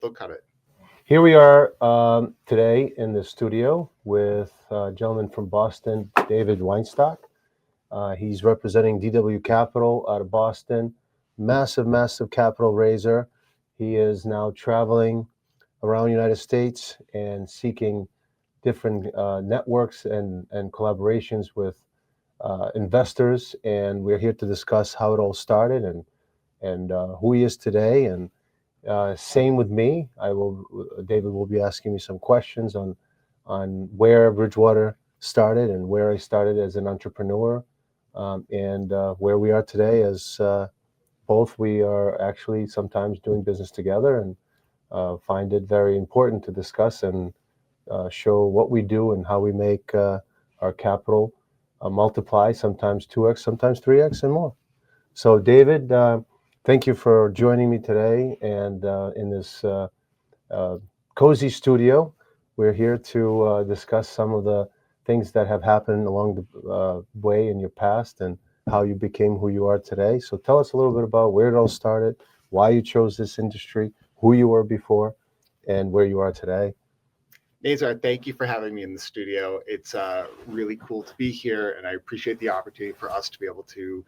They'll cut it. Here we are today in the studio with a gentleman from Boston, David Weinstock. He's representing DW Capital out of Boston. Massive capital raiser. He is now traveling around the United States and seeking different networks and collaborations with investors. And we're here to discuss how it all started and who he is today. And same with me. David will be asking me some questions on where Bridgewater started and where I started as an entrepreneur, and where we are today as both we are actually sometimes doing business together and find it very important to discuss and show what we do and how we make our capital multiply, sometimes 2x, sometimes 3x, and more. So, David, thank you for joining me today and in this uh, cozy studio. We're here to discuss some of the things that have happened along the way in your past and how you became who you are today. So, tell us a little bit about where it all started, why you chose this industry, who you were before, and where you are today. Nazar, thank you for having me in the studio. It's really cool to be here, and I appreciate the opportunity for us to be able to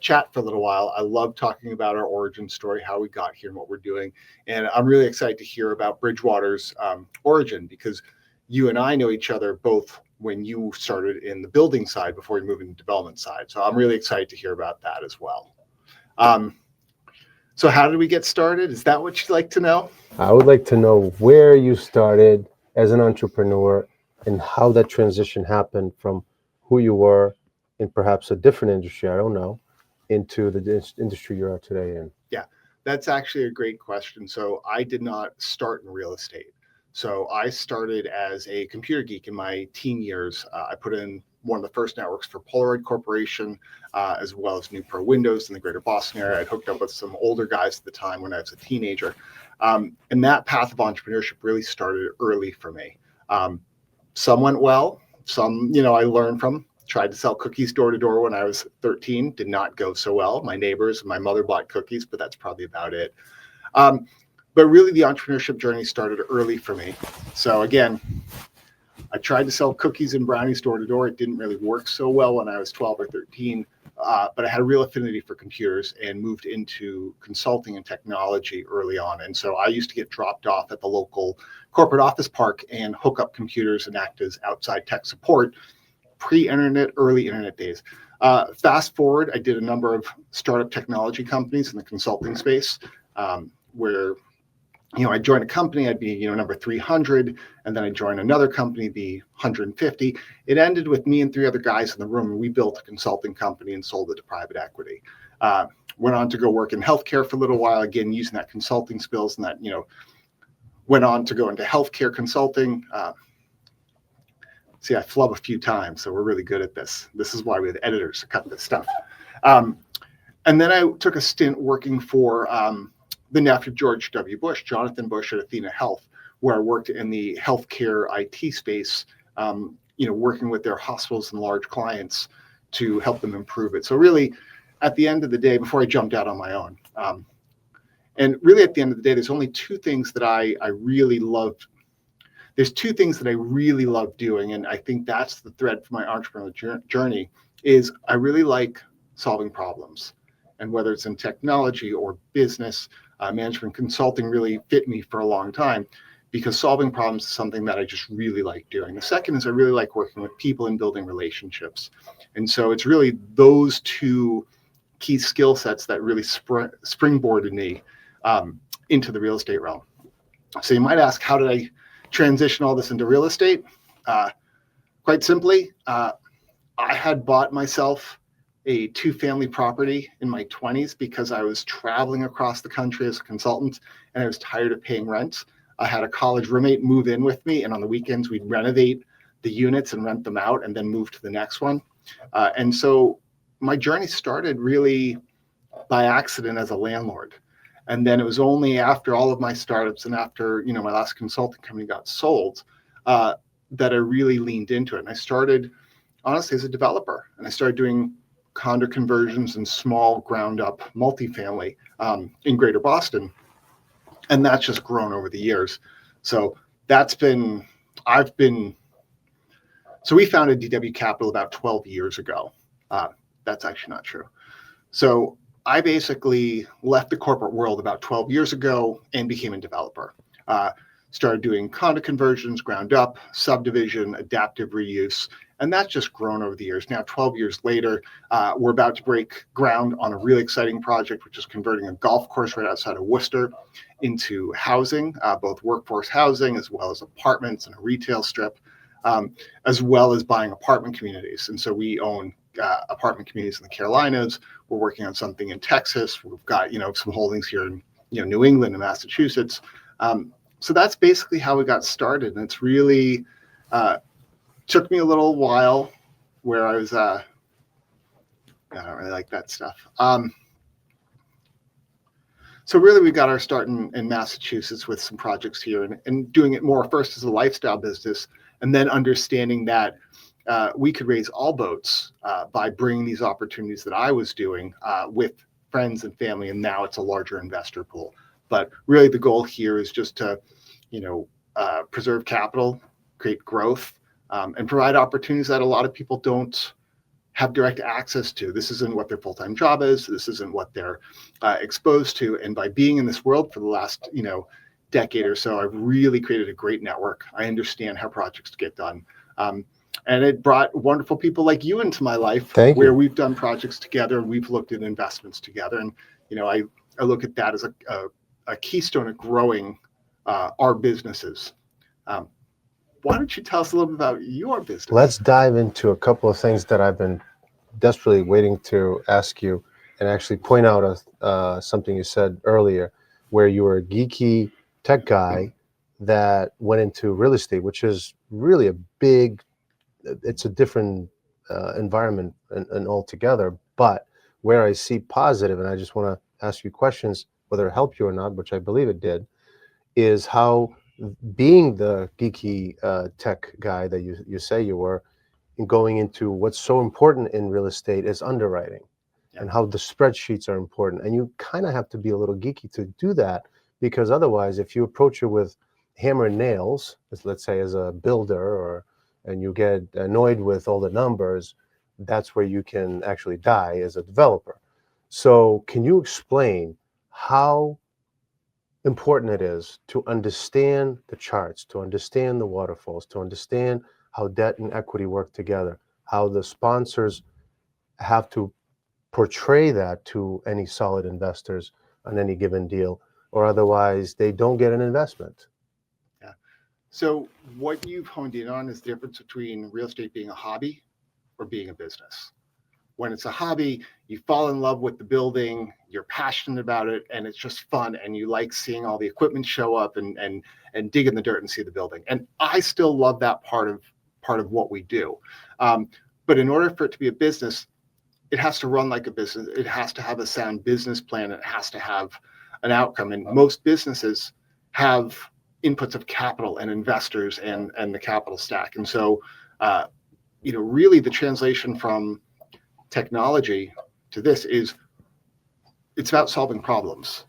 chat for a little while. I love talking about our origin story, how we got here, and what we're doing. And I'm really excited to hear about Bridgewater's origin because you and I know each other both when you started in the building side before you moved into the development side. So I'm really excited to hear about that as well. Um, so, how did we get started? Is that what you'd like to know? I would like to know where you started as an entrepreneur and how that transition happened from who you were in perhaps a different industry, I don't know, into the industry you are today in. Yeah, that's actually a great question. So I did not start in real estate. So I started as a computer geek in my teen years. I put in one of the first networks for Polaroid Corporation, as well as New Pro Windows in the greater Boston area. I'd hooked up with some older guys at the time when I was a teenager. And that path of entrepreneurship really started early for me. Um, some went well, some, I learned from. Tried to sell cookies door to door when I was 13. Did not go so well. My neighbors and my mother bought cookies, but that's probably about it. Um, but really, the entrepreneurship journey started early for me. So again, I tried to sell cookies and brownies door to door. It didn't really work so well when I was 12 or 13. But I had a real affinity for computers and moved into consulting and technology early on. And so I used to get dropped off at the local corporate office park and hook up computers and act as outside tech support pre-internet, early internet days. Fast forward, I did a number of startup technology companies in the consulting space, where I joined a company, I'd be number 300, and then I joined another company, be 150. It ended with me and three other guys in the room, and we built a consulting company and sold it to private equity. Went on to go work in healthcare for a little while, again using that consulting skills, and that went on to go into healthcare consulting. See, I flub a few times, so we're really good at this. This is why we have editors to cut this stuff. And then I took a stint working for the nephew of George W. Bush, Jonathan Bush at Athena Health, where I worked in the healthcare IT space, working with their hospitals and large clients to help them improve it. So really, at the end of the day, before I jumped out on my own, and really at the end of the day, there's only two things that I really loved. There's two things that I really love doing, and I think that's the thread for my entrepreneurial journey, is I really like solving problems. And whether it's in technology or business, management consulting really fit me for a long time because solving problems is something that I just really like doing. The second is I really like working with people and building relationships. And so it's really those two key skill sets that really springboarded me into the real estate realm. So you might ask, how did I transition all this into real estate? Quite simply, I had bought myself a two-family property in my 20s because I was traveling across the country as a consultant and I was tired of paying rent. I had a college roommate move in with me, and on the weekends we'd renovate the units and rent them out and then move to the next one. And so my journey started really by accident as a landlord. And then it was only after all of my startups and after my last consulting company got sold that I really leaned into it. And I started honestly as a developer, and I started doing condo conversions and small ground up multifamily in greater Boston. And that's just grown over the years. So so we founded DW Capital about 12 years ago. That's actually not true. So I basically left the corporate world about 12 years ago and became a developer. Started doing condo conversions, ground up, subdivision, adaptive reuse, and that's just grown over the years. Now, 12 years later, we're about to break ground on a really exciting project, which is converting a golf course right outside of Worcester into housing, both workforce housing as well as apartments and a retail strip, as well as buying apartment communities. And so we own apartment communities in the Carolinas. We're working on something in Texas. We've got, some holdings here in, New England and Massachusetts. So that's basically how we got started. And it's really took me a little while where I was, I don't really like that stuff. So really we got our start in Massachusetts with some projects here and doing it more first as a lifestyle business, and then understanding that we could raise all boats by bringing these opportunities that I was doing with friends and family, and now it's a larger investor pool. But really the goal here is just to, preserve capital, create growth, and provide opportunities that a lot of people don't have direct access to. This isn't what their full-time job is. This isn't what they're exposed to. And by being in this world for the last, decade or so, I've really created a great network. I understand how projects get done. And it brought wonderful people like you into my life, where we've done projects together and we've looked at investments together. And, I look at that as a keystone of growing our businesses. Why don't you tell us a little bit about your business? Let's dive into a couple of things that I've been desperately waiting to ask you, and actually point out something you said earlier, where you were a geeky tech guy that went into real estate, which is really it's a different environment and altogether. But where I see positive, and I just want to ask you questions, whether it helped you or not, which I believe it did, is how being the geeky tech guy that you say you were, and going into what's so important in real estate is underwriting, and how the spreadsheets are important. And you kind of have to be a little geeky to do that, because otherwise, if you approach it with hammer and nails, let's say as a builder, and you get annoyed with all the numbers, that's where you can actually die as a developer. So can you explain how important it is to understand the charts, to understand the waterfalls, to understand how debt and equity work together, how the sponsors have to portray that to any solid investors on any given deal, or otherwise they don't get an investment? Yeah. So what you've honed in on is the difference between real estate being a hobby or being a business. When it's a hobby, you fall in love with the building, you're passionate about it, and it's just fun, and you like seeing all the equipment show up and dig in the dirt and see the building. And I still love that part of what we do. But in order for it to be a business, it has to run like a business. It has to have a sound business plan. It has to have an outcome. And most businesses have inputs of capital and investors and the capital stack. And so, really the translation from technology to this is it's about solving problems,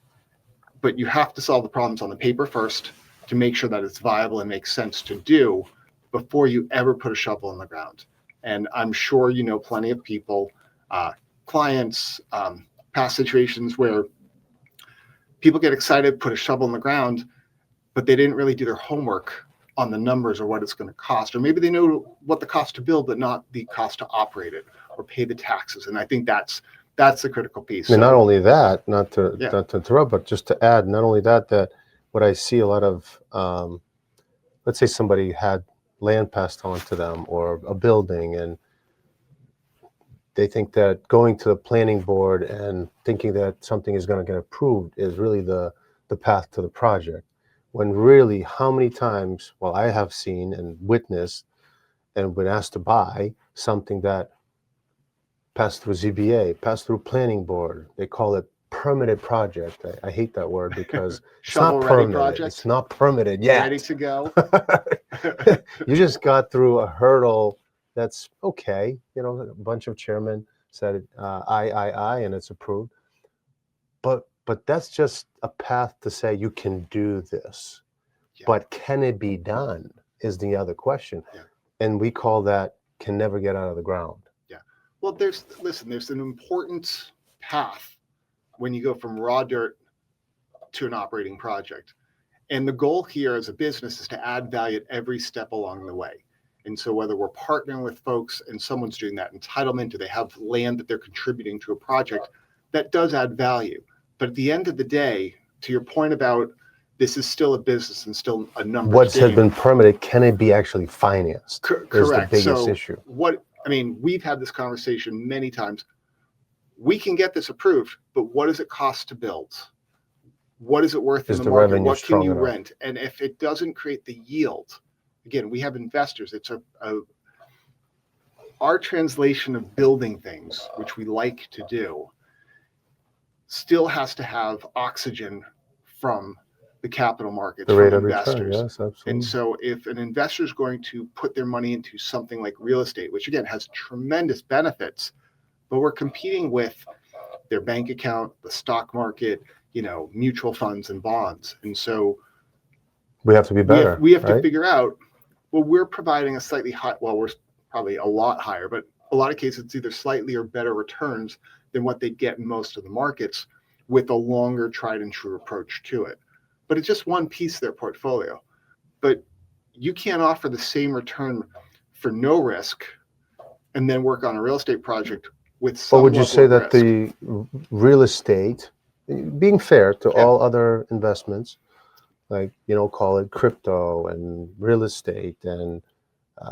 but you have to solve the problems on the paper first to make sure that it's viable and makes sense to do before you ever put a shovel in the ground. And I'm sure you know plenty of people, clients, past situations where people get excited, put a shovel in the ground, but they didn't really do their homework on the numbers or what it's going to cost. Or maybe they know what the cost to build, but not the cost to operate it or pay the taxes. And I think that's the critical piece. And not only that, not to interrupt, but just to add, not only that what I see a lot of, let's say somebody had land passed on to them or a building, and they think that going to the planning board and thinking that something is going to get approved is really the path to the project. When really, how many times, well, I have seen and witnessed and been asked to buy something that passed through ZBA, passed through planning board. They call it permitted project. I hate that word because it's not permitted. Project. It's not permitted yet. Ready to go. You just got through a hurdle that's okay. A bunch of chairmen said aye, and it's approved. But but that's just a path to say you can do this. Yeah. But can it be done is the other question. Yeah. And we call that can never get out of the ground. Yeah. Well, there's an important path when you go from raw dirt to an operating project. And the goal here as a business is to add value at every step along the way. And so whether we're partnering with folks and someone's doing that entitlement, do they have land that they're contributing to a project, that does add value. But at the end of the day, to your point about this is still a business and still a numbers What's game. has been permitted, can it be actually financed? Correct. Is the biggest So issue. we've had this conversation many times. We can get this approved, but what does it cost to build? What is it worth in the market? What can you rent? And if it doesn't create the yield, again, we have investors. It's our translation of building things, which we like to do, still has to have oxygen from the capital markets, The rate from of investors. return, yes, absolutely. And so if an investor is going to put their money into something like real estate, which again has tremendous benefits, but we're competing with their bank account, the stock market, mutual funds and bonds. And so we have to be better. We have right? to figure out, well, we're providing a slightly high, well, we're probably a lot higher, but a lot of cases it's either slightly or better returns than what they get in most of the markets with a longer tried and true approach to it. But it's just one piece of their portfolio. But you can't offer the same return for no risk and then work on a real estate project with some But would you say that risk. the real estate, being fair to all other investments, like, call it crypto and real estate and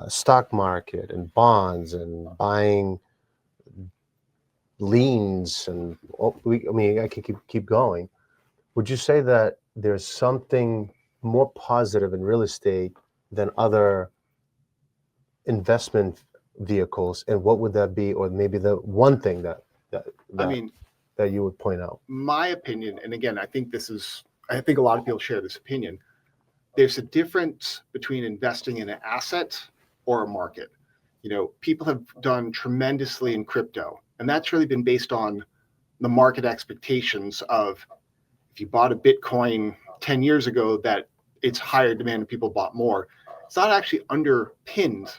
stock market and bonds and buying liens and I can keep going. Would you say that there's something more positive in real estate than other investment vehicles, and what would that be? Or maybe the one thing that you would point out? My opinion, and again, I think a lot of people share this opinion. There's a difference between investing in an asset or a market. People have done tremendously in crypto, and that's really been based on the market expectations of if you bought a Bitcoin 10 years ago, that it's higher demand and people bought more. It's not actually underpinned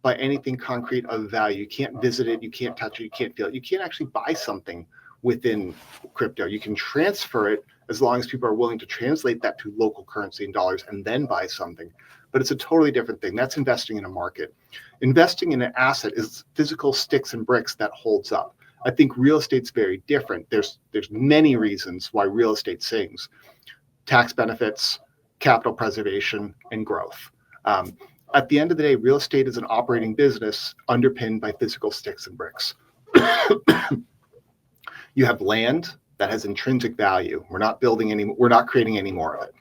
by anything concrete of value. You can't visit it, you can't touch it, you can't feel it. You can't actually buy something within crypto. You can transfer it as long as people are willing to translate that to local currency in dollars and then buy something. But it's a totally different thing. That's investing in a market. Investing in an asset is physical sticks and bricks that holds up. I think real estate's very different. There's many reasons why real estate sings. Tax benefits, capital preservation, and growth. At the end of the day, real estate is an operating business underpinned by physical sticks and bricks. You have land that has intrinsic value. We're not creating any more of it.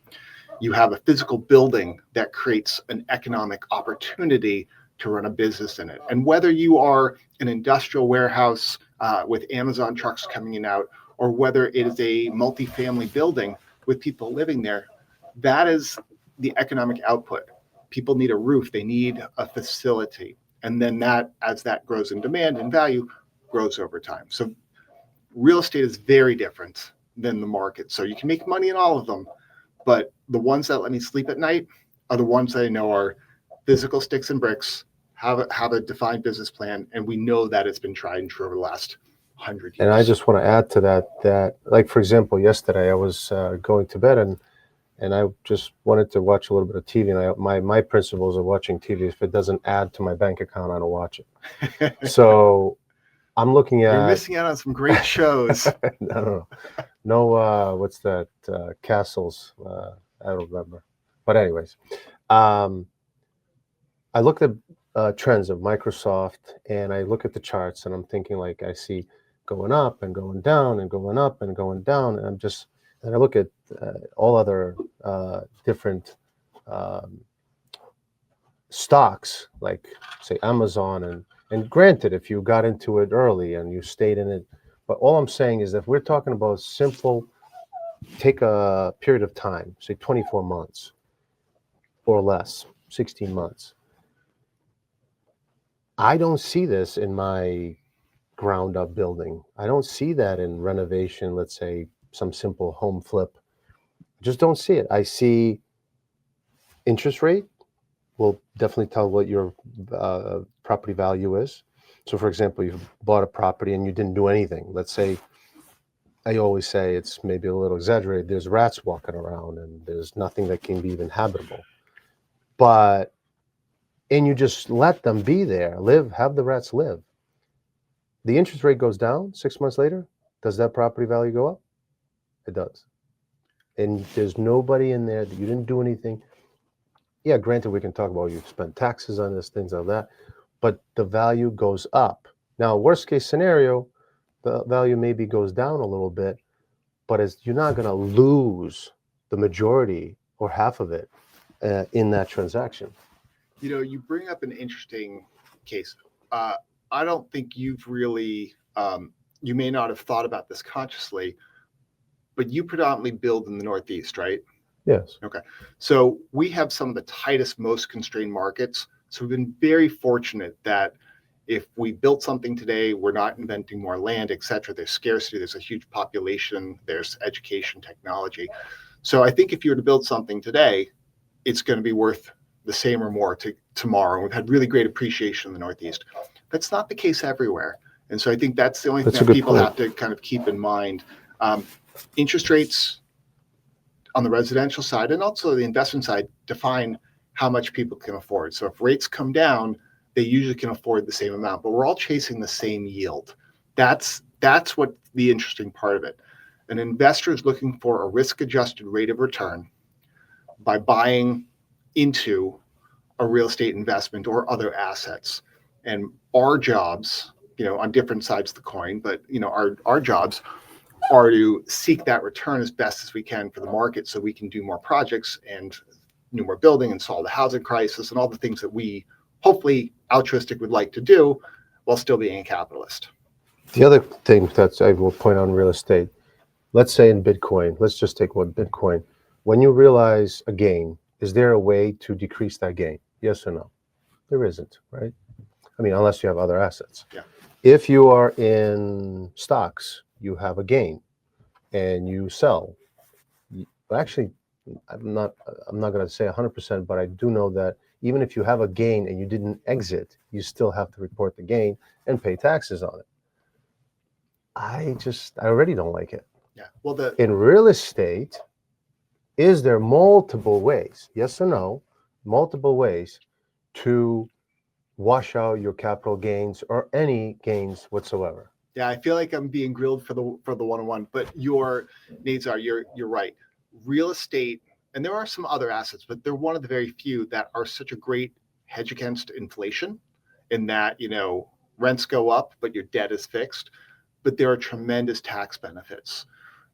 You have a physical building that creates an economic opportunity to run a business in it. And whether you are an industrial warehouse with Amazon trucks coming in and out, or whether it is a multifamily building with people living there, that is the economic output. People need a roof, they need a facility. And then that, as that grows in demand and value, grows over time. So real estate is very different than the market. So you can make money in all of them, but the ones that let me sleep at night are the ones that I know are physical sticks and bricks, have a defined business plan, and we know that it's been tried and true over the last 100 years. And I just want to add to that, like, for example, yesterday I was going to bed and I just wanted to watch a little bit of TV. And my principles of watching TV, if it doesn't add to my bank account, I don't watch it. So I'm looking at... You're missing out on some great shows. No, what's that? Castles. I don't remember. But anyways, I looked at trends of Microsoft, and I look at the charts, and I'm thinking, like, I see going up and going down and going up and going down, and I look at all other different stocks, like, say, Amazon, and granted, if you got into it early and you stayed in it, but all I'm saying is that if we're talking about simple, take a period of time, say 24 months or less, 16 months. I don't see this in my ground up building. I don't see that in renovation, let's say some simple home flip. Just don't see it. I see interest rate will definitely tell what your property value is. So, for example, you bought a property and you didn't do anything. Let's say, I always say it's maybe a little exaggerated. There's rats walking around and there's nothing that can be even habitable. And you just let them be there, have the rats live. The interest rate goes down 6 months later. Does that property value go up? It does. And there's nobody in there that you didn't do anything. Yeah, granted, we can talk about you spent taxes on this, things like that, but the value goes up. Now, worst case scenario, the value maybe goes down a little bit, but you're not going to lose the majority or half of it in that transaction. You bring up an interesting case. I don't think you've really, you may not have thought about this consciously, but you predominantly build in the Northeast, right? Yes. Okay. So we have some of the tightest, most constrained markets. So we've been very fortunate that if we built something today, we're not inventing more land, et cetera. There's scarcity, there's a huge population, there's education, technology. So I think if you were to build something today, it's going to be worth the same or more tomorrow. We've had really great appreciation in the Northeast. That's not the case everywhere. And so I think that's the only thing that people have to kind of keep in mind. Interest rates on the residential side and also the investment side define how much people can afford. So if rates come down, they usually can afford the same amount, but we're all chasing the same yield. That's what the interesting part of it. An investor is looking for a risk-adjusted rate of return by buying into a real estate investment or other assets. And our jobs, on different sides of the coin, but our jobs are to seek that return as best as we can for the market so we can do more projects and do more building and solve the housing crisis and all the things that we hopefully altruistic would like to do while still being a capitalist. The other thing that I will point out in real estate, let's say in Bitcoin, let's just take one Bitcoin. When you realize a gain, is there a way to decrease that gain? Yes or no? There isn't, right? I mean, unless you have other assets. Yeah. If you are in stocks, you have a gain and you sell. Actually, I'm not going to say 100%, but I do know that even if you have a gain and you didn't exit, you still have to report the gain and pay taxes on it. I already don't like it. Yeah. Well, in real estate, is there multiple ways, yes or no, multiple ways to wash out your capital gains or any gains whatsoever? Yeah, I feel like I'm being grilled for the one-on-one, but Nazar, you're right. Real estate, and there are some other assets, but they're one of the very few that are such a great hedge against inflation in that, rents go up, but your debt is fixed, but there are tremendous tax benefits.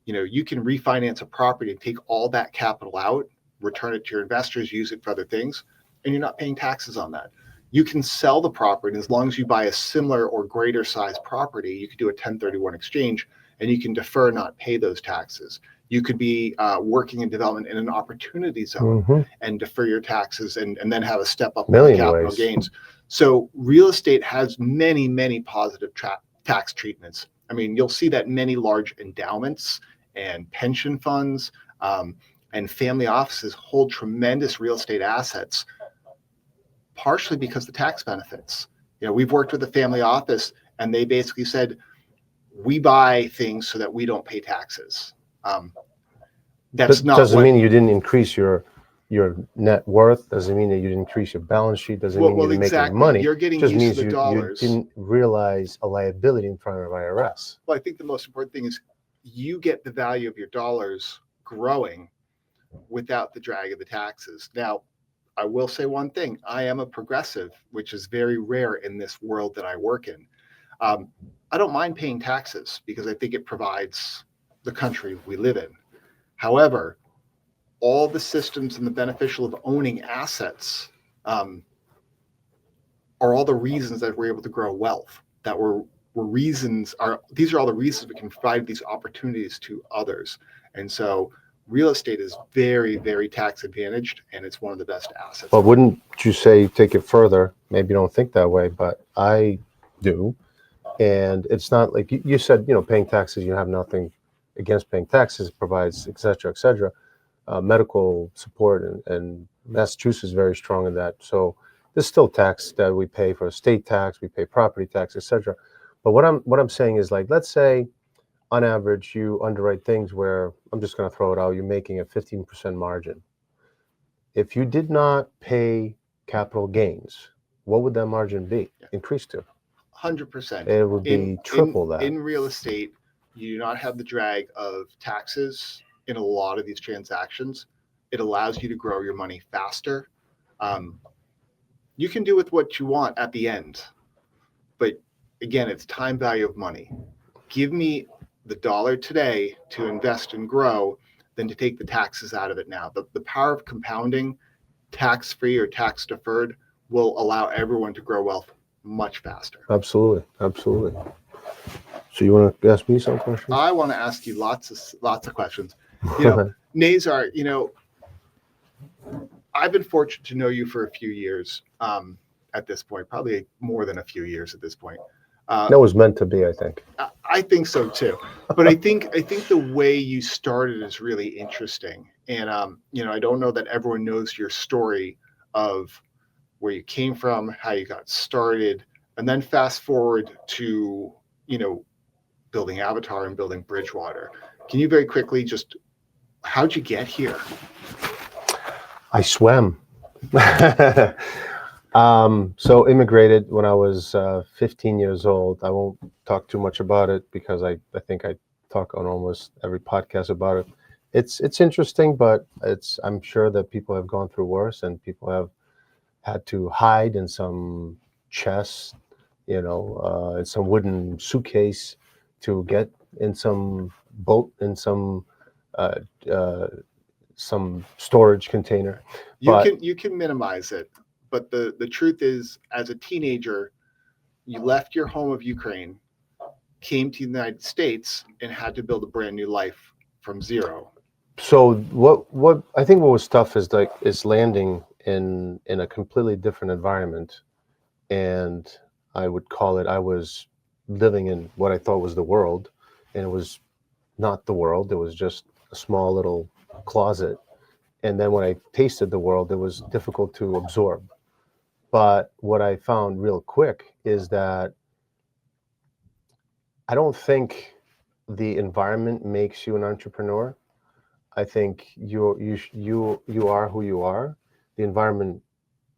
You can refinance a property and take all that capital out, return it to your investors, use it for other things, and you're not paying taxes on that. You can sell the property, and as long as you buy a similar or greater size property, you could do a 1031 exchange, and you can defer, not pay those taxes. You could be working in development in an opportunity zone and defer your taxes and then have a step up in capital gains. So real estate has many, many positive tax treatments. I mean, you'll see that many large endowments and pension funds and family offices hold tremendous real estate assets, partially because of the tax benefits. We've worked with the family office and they basically said, we buy things so that we don't pay taxes. That doesn't mean you didn't increase your net worth. Doesn't mean that you didn't increase your balance sheet. Doesn't mean you didn't make any money. You're getting just used means to the dollars. You didn't realize a liability in front of IRS. Well, I think the most important thing is you get the value of your dollars growing without the drag of the taxes. Now, I will say one thing. I am a progressive, which is very rare in this world that I work in. I don't mind paying taxes because I think it provides the country we live in. However, all the systems and the beneficial of owning assets are all the reasons that we're able to grow wealth, that these are all the reasons we can provide these opportunities to others. And so real estate is very, very tax advantaged, and it's one of the best assets. But wouldn't you say, take it further, maybe you don't think that way, but I do. And it's not like you said, paying taxes, you have nothing against paying taxes. It provides, et cetera, et cetera. Medical support, and Massachusetts is very strong in that. So there's still tax that we pay for state tax, we pay property tax, et cetera. But what I'm saying is, like, let's say on average you underwrite things where, I'm just going to throw it out, you're making a 15% margin. If you did not pay capital gains, what would that margin be increased to? 100%. It would be triple that. In real estate, you do not have the drag of taxes in a lot of these transactions. It allows you to grow your money faster. You can do with what you want at the end, but again, it's time value of money. Give me the dollar today to invest and grow than to take the taxes out of it now. The power of compounding, tax-free or tax-deferred, will allow everyone to grow wealth much faster. Absolutely. So you want to ask me some questions? I want to ask you lots of questions. Nazar, I've been fortunate to know you for a few years at this point, probably more than a few years at this point. That was meant to be, I think. I think so too. But I think the way you started is really interesting. And I don't know that everyone knows your story of where you came from, how you got started, and then fast forward to, building Avatar and building Bridgewater. Can you very quickly just, how'd you get here? I swam. So immigrated when I was 15 years old. I won't talk too much about it because I think I talk on almost every podcast about it. It's interesting, but I'm sure that people have gone through worse, and people have had to hide in some chest, in some wooden suitcase, to get in some boat, in some storage container. You can minimize it, but the truth is, as a teenager, you left your home of Ukraine, came to the United States, and had to build a brand new life from zero. So what I think what was tough is landing in a completely different environment, and I would call it, I was living in what I thought was the world, and it was not the world. It was just a small little closet. And then when I tasted the world, it was difficult to absorb. But what I found real quick is that I don't think the environment makes you an entrepreneur. I think you are who you are. The environment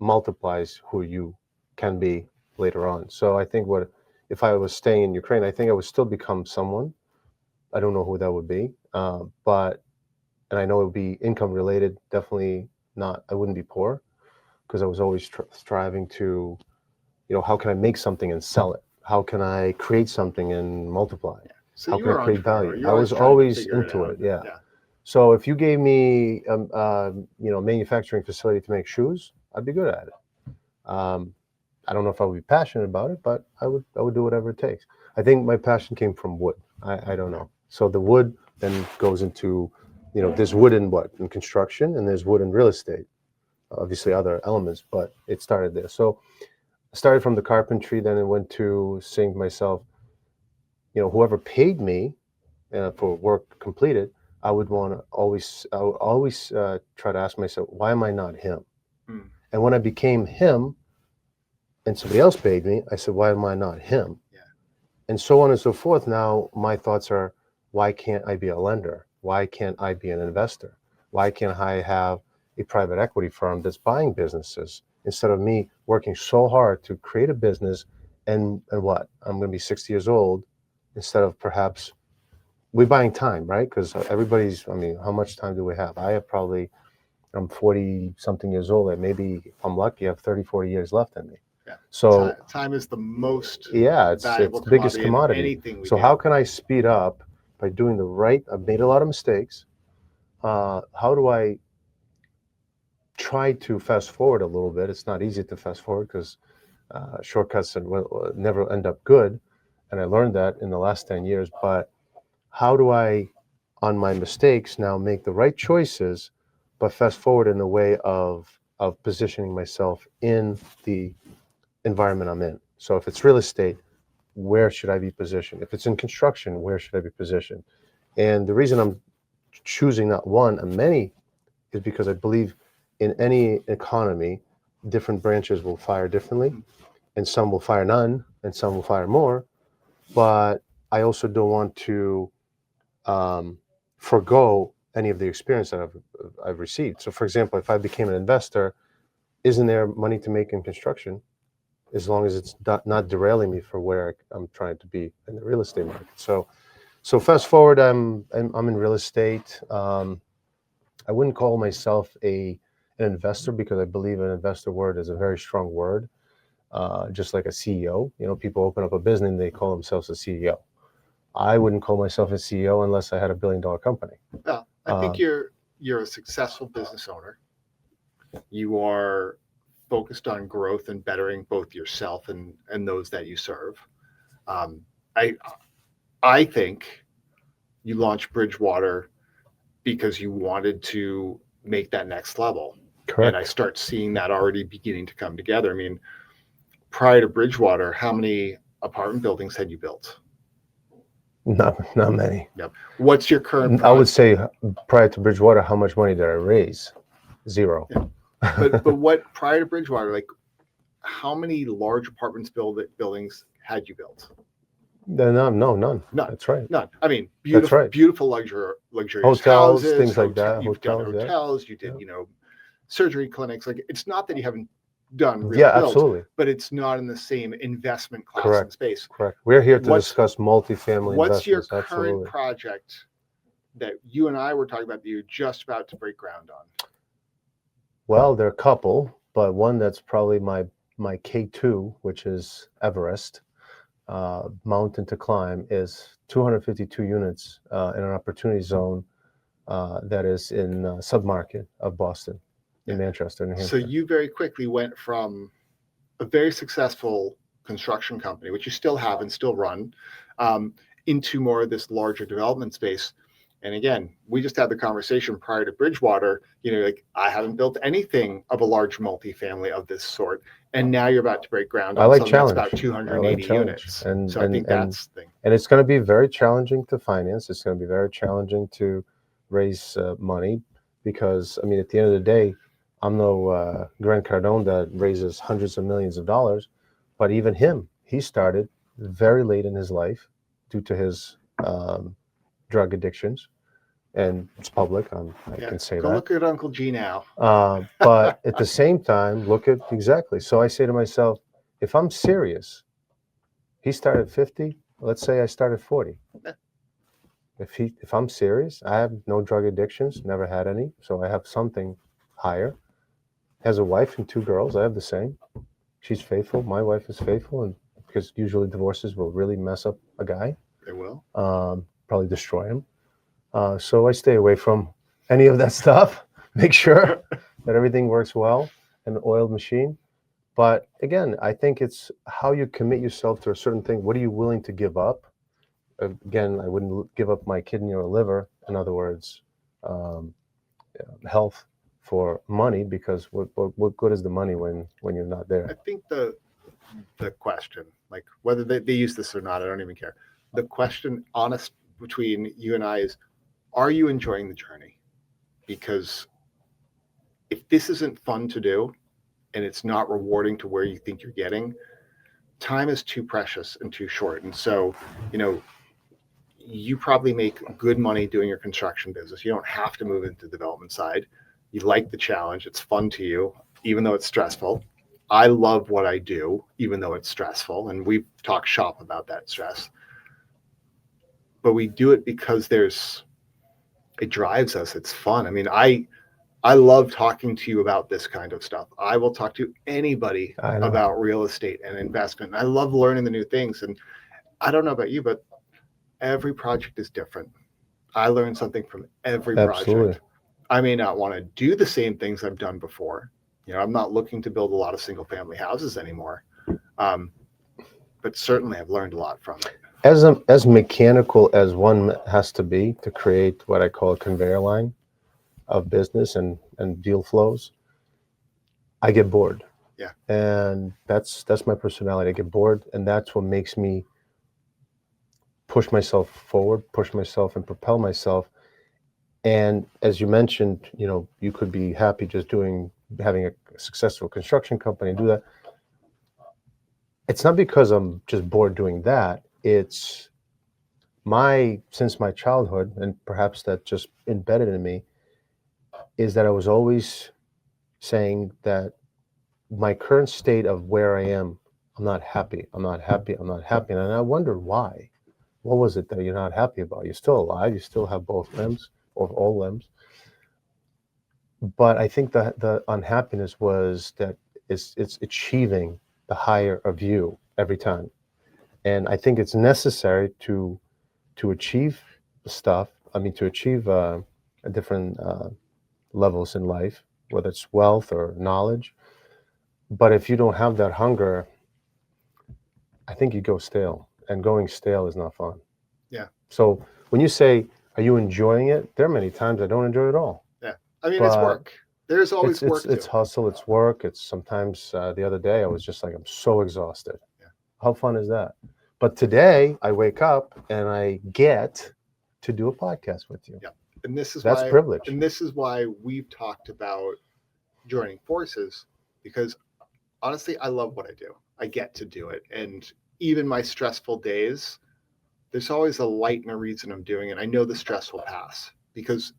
multiplies who you can be later on. So I think if I was staying in Ukraine, I think I would still become someone. I don't know who that would be, and I know it would be income related. Definitely not. I wouldn't be poor, because I was always striving to, how can I make something and sell it? How can I create something and multiply? So how can I create value? You're I was always into it. Yeah. So if you gave me, a manufacturing facility to make shoes, I'd be good at it. I don't know if I would be passionate about it, but I would do whatever it takes. I think my passion came from wood. I don't know. So the wood then goes into, there's wood in construction, and there's wood in real estate. Obviously other elements, but it started there. So I started from the carpentry, then I went to saying to myself, whoever paid me for work completed, I would always try to ask myself, why am I not him? And when I became him and somebody else paid me, I said, why am I not him? Yeah. And so on and so forth. Now my thoughts are, why can't I be a lender? Why can't I be an investor? Why can't I have a private equity firm that's buying businesses, instead of me working so hard to create a business and what? I'm going to be 60 years old, instead of perhaps we're buying time, right? Because how much time do we have? I'm 40 something years old, and maybe if I'm lucky, I have 30, 40 years left in me. Yeah. So time is the most it's the biggest commodity. Anything we so do. How can I speed up by doing the right? I've made a lot of mistakes. How do I try to fast forward a little bit? It's not easy to fast forward, because shortcuts never end up good. And I learned that in the last 10 years. But how do I, on my mistakes, now make the right choices, but fast forward in the way of positioning myself in the environment I'm in? So if it's real estate, where should I be positioned? If it's in construction, where should I be positioned? And the reason I'm choosing not one and many is because I believe in any economy, different branches will fire differently, and some will fire none, and some will fire more. But I also don't want to forgo any of the experience that I've received. So, for example, if I became an investor, isn't there money to make in construction, as long as it's not derailing me for where I'm trying to be in the real estate market? So fast forward, I'm in real estate. I wouldn't call myself an investor because I believe an investor word is a very strong word. Just like a CEO, people open up a business and they call themselves a CEO. I wouldn't call myself a CEO unless I had $1 billion company. Well, I think you're a successful business owner. You are focused on growth and bettering both yourself and those that you serve. I I think you launched Bridgewater because you wanted to make that next level. Correct. And I start seeing that already beginning to come together. I mean, prior to Bridgewater, how many apartment buildings had you built? Not many. Yep. What's your current I would say prior to Bridgewater, how much money did I raise? Zero. Yeah. But what prior to Bridgewater, like how many large apartments buildings had you built? No, none. None. That's right. None. I mean, That's right. beautiful luxurious Hotels, houses, things like that. You've done Hotels, yeah. hotels. You did, Yeah. Surgery clinics. Like it's not that you haven't done real Yeah, builds, absolutely. but it's not in the same investment class Correct. and space. Correct. We're here to discuss multifamily What's your investments. current Absolutely. project that you and I were talking about that you're just about to break ground on? Well, there are a couple, but one that's probably my K2, which is Everest. Mountain to climb, is 252 units in an opportunity zone that is in submarket of Boston, in Manchester, New Hampshire. So you very quickly went from a very successful construction company, which you still have and still run, into more of this larger development space. And again, we just had the conversation prior to Bridgewater, like I haven't built anything of a large multifamily of this sort. And now you're about to break ground on something that's about 280 units. And, so I think that's the thing. And it's going to be very challenging to finance. It's going to be very challenging to raise money because, I mean, at the end of the day, I'm no Grant Cardone that raises hundreds of millions of dollars. But even him, he started very late in his life due to his drug addictions. And it's public. I can say that. Look at Uncle G now. But at the same time, look at exactly. So I say to myself, if I'm serious, he started 50. Let's say I started 40. If I'm serious, I have no drug addictions, never had any, so I have something higher. Has a wife and 2 girls. I have the same. She's faithful. My wife is faithful, and because usually divorces will really mess up a guy. They will. Probably destroy him. So I stay away from any of that stuff. Make sure that everything works well, an oiled machine. But again, I think it's how you commit yourself to a certain thing. What are you willing to give up? Again, I wouldn't give up my kidney or liver. In other words, health for money, because what good is the money when you're not there? I think the question, like whether they use this or not, I don't even care. The question, honest between you and I, is, are you enjoying the journey? Because if this isn't fun to do and it's not rewarding to where you think you're getting, time is too precious and too short. And so, you probably make good money doing your construction business. You don't have to move into the development side. You like the challenge. It's fun to you, even though it's stressful. I love what I do, even though it's stressful. And we've talked shop about that stress. But we do it because it drives us. It's fun. I mean, I love talking to you about this kind of stuff. I will talk to anybody about real estate and investment. I love learning the new things. And I don't know about you, but every project is different. I learn something from every project. I may not want to do the same things I've done before. I'm not looking to build a lot of single family houses anymore. But certainly I've learned a lot from it. As mechanical as one has to be to create what I call a conveyor line of business and deal flows, I get bored. Yeah. And that's my personality. I get bored, and that's what makes me push myself forward, push myself and propel myself. And as you mentioned, you could be happy just having a successful construction company and do that. It's not because I'm just bored doing that. It's since my childhood, and perhaps that just embedded in me, is that I was always saying that my current state of where I am, I'm not happy. I'm not happy. I'm not happy. And I wondered why. What was it that you're not happy about? You're still alive. You still have both limbs or all limbs. But I think that the unhappiness was that it's achieving the higher of you every time. And I think it's necessary to achieve stuff. I mean, to achieve different levels in life, whether it's wealth or knowledge. But if you don't have that hunger, I think you go stale, and going stale is not fun. Yeah. So when you say, are you enjoying it? There are many times I don't enjoy it at all. Yeah. I mean, it's work. There's always work. It's hustle. It's work. It's sometimes the other day I was just like, I'm so exhausted. Yeah. How fun is that? But today I wake up and I get to do a podcast with you. Yeah. And that's privilege. And this is why we've talked about joining forces, because honestly, I love what I do. I get to do it. And even my stressful days, there's always a light and a reason I'm doing it. I know the stress will pass, because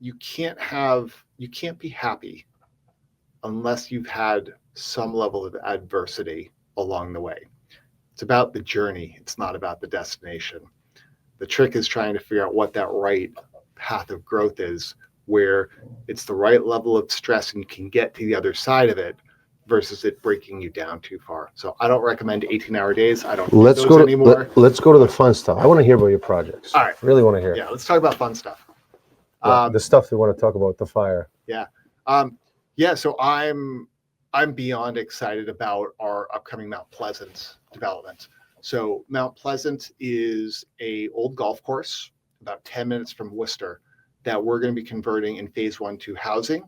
you can't be happy unless you've had some level of adversity along the way. It's about the journey. It's not about the destination. The trick is trying to figure out what that right path of growth is, where it's the right level of stress and you can get to the other side of it versus it breaking you down too far. So I don't recommend 18-hour days. I don't do those anymore. Let's go to the fun stuff. I want to hear about your projects. All right. Really want to hear. Yeah, let's talk about fun stuff. The stuff we want to talk about, the fire. Yeah. So I'm beyond excited about our upcoming Mount Pleasant development. So Mount Pleasant is an old golf course about 10 minutes from Worcester that we're going to be converting in phase 1 to housing.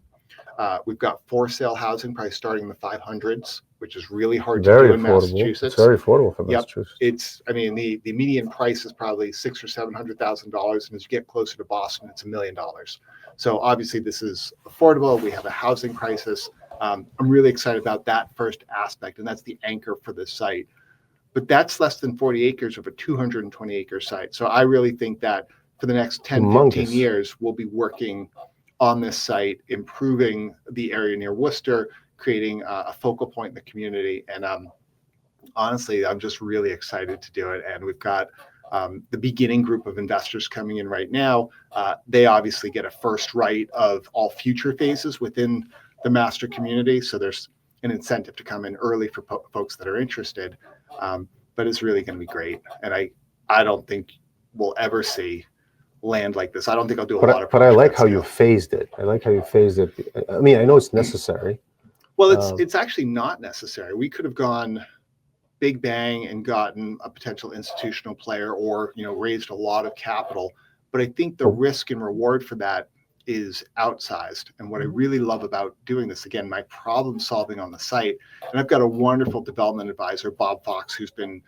We've got for sale housing, probably starting in the 500s, which is really hard to do in Massachusetts. It's very affordable for Massachusetts. The median price is probably $600,000 or $700,000, and as you get closer to Boston, it's $1 million. So obviously, this is affordable. We have a housing crisis. I'm really excited about that first aspect, and that's the anchor for this site. But that's less than 40 acres of a 220-acre site. So I really think that for the next 10, 15 years, we'll be working on this site, improving the area near Worcester, creating a focal point in the community. And honestly, I'm just really excited to do it. And we've got the beginning group of investors coming in right now. They obviously get a first right of all future phases within the master community. So there's an incentive to come in early for folks that are interested. But it's really going to be great. And I don't think we'll ever see land like this. I don't think I'll do a lot of. But I like how you phased it. I mean, I know it's necessary. Well, it's actually not necessary. We could have gone big bang and gotten a potential institutional player, or raised a lot of capital. But I think the risk and reward for that is outsized. And what I really love about doing this, again, my problem solving on the site, and I've got a wonderful development advisor, Bob Fox, who's been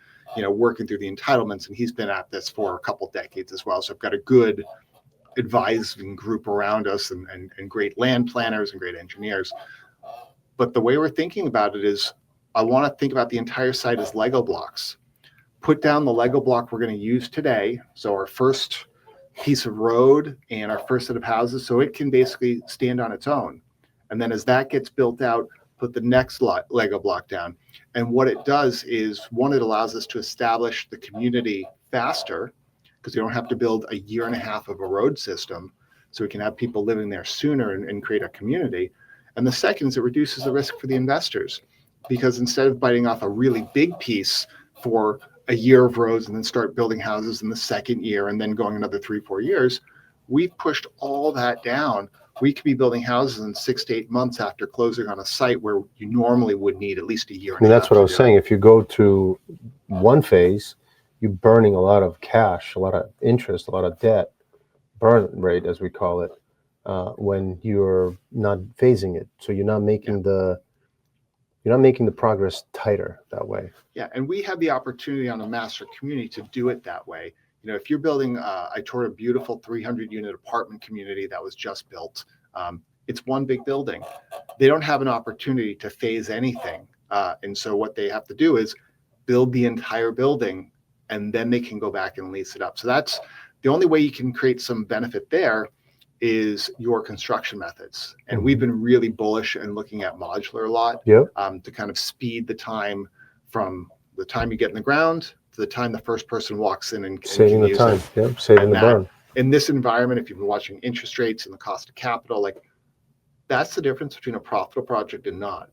working through the entitlements, and he's been at this for a couple decades as well. So I've got a good advising group around us, and great land planners and great engineers. But the way we're thinking about it is, I want to think about the entire site as Lego blocks. Put down the Lego block we're going to use today. So our first piece of road and our first set of houses, so it can basically stand on its own. And then as that gets built out, put the next Lego block down. And what it does is, one, it allows us to establish the community faster, because you don't have to build a year and a half of a road system. So we can have people living there sooner and create a community. And the second is, it reduces the risk for the investors, because instead of biting off a really big piece for a year of roads and then start building houses in the second year and then going another 3-4 years, we've pushed all that down. We could be building houses in 6 to 8 months after closing on a site where you normally would need at least a year. I mean, that's what I was saying. If you go to one phase, you're burning a lot of cash, a lot of interest, a lot of debt, burn rate, as we call it, when you're not phasing it. So you're not making the you're not making the progress tighter that way. Yeah, and we have the opportunity on a master community to do it that way. If you're building, I toured a beautiful 300-unit apartment community that was just built. It's one big building. They don't have an opportunity to phase anything. And so what they have to do is build the entire building, and then they can go back and lease it up. So that's the only way you can create some benefit there is your construction methods. And we've been really bullish and looking at modular a lot to kind of speed the time from the time you get in the ground to the time the first person walks in and saving can the use time. it. Yep, saving And the burn. In this environment, if you've been watching interest rates and the cost of capital, like that's the difference between a profitable project and not.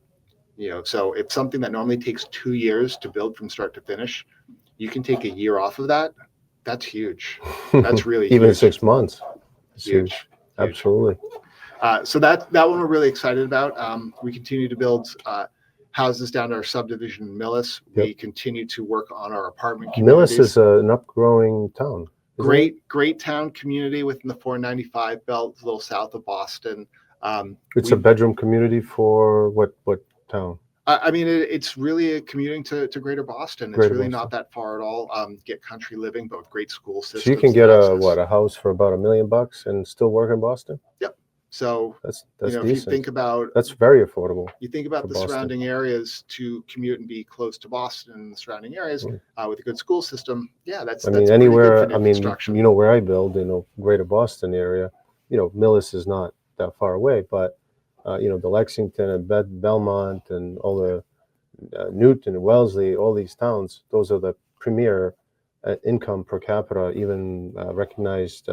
So if something that normally takes 2 years to build from start to finish, you can take a year off of that. That's huge. That's really even huge. 6 months. It's Huge. huge. Absolutely. So that one we're really excited about. We continue to build houses down to our subdivision in Millis. We continue to work on our apartment communities. Millis is an upgrowing town. Great town community within the 495 belt, a little south of Boston. It's a bedroom community for what town? I mean, it's really commuting to greater Boston. It's really not that far at all. Get country living, but with great school systems. So you can get a house for about $1 million and still work in Boston? Yep. So that's if you think about, that's very affordable. You think about the surrounding areas to commute and be close to Boston and the surrounding areas with a good school system. Yeah, that's anywhere. I mean, where I build, greater Boston area, Millis is not that far away, but the Lexington and Belmont and all the Newton and Wellesley, all these towns, those are the premier income per capita, even recognized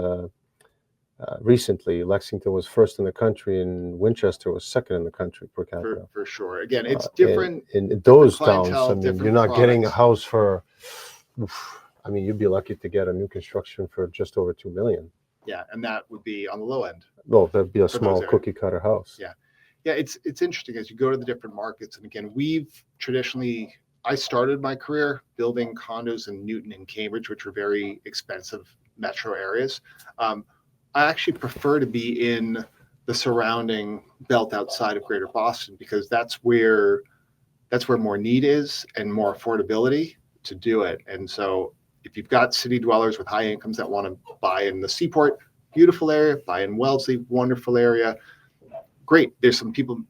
recently. Lexington was first in the country and Winchester was second in the country per capita. For sure. Again, it's different. In those towns, you're not getting a house for, you'd be lucky to get a new construction for just over $2 million. Yeah, and that would be on the low end. Well, that'd be a small cookie cutter house. Yeah, it's interesting as you go to the different markets. And again, I started my career building condos in Newton and Cambridge, which were very expensive metro areas. I actually prefer to be in the surrounding belt outside of greater Boston because that's where more need is and more affordability to do it. And so if you've got city dwellers with high incomes that want to buy in the Seaport, beautiful area, buy in Wellesley, wonderful area, great. There's some people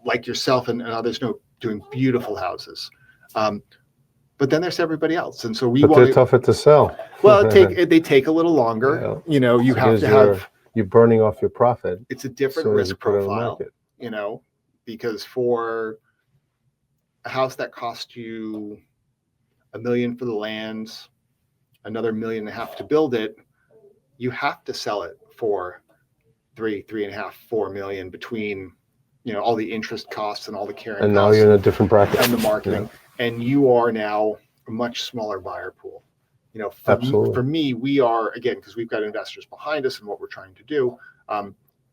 like yourself and others doing beautiful houses. But then there's everybody else. And so they're tougher to sell. Well, they take a little longer. You have to have. You're burning off your profit. It's a different risk profile, because for a house that cost you $1 million for the land, another $1.5 million to build it, you have to sell it for $3.5 million, $4 million between, all the interest costs and all the carrying costs. And now you're in a different bracket. And the marketing. Yeah. And you are now a much smaller buyer pool. For me, we are, again, because we've got investors behind us and what we're trying to do,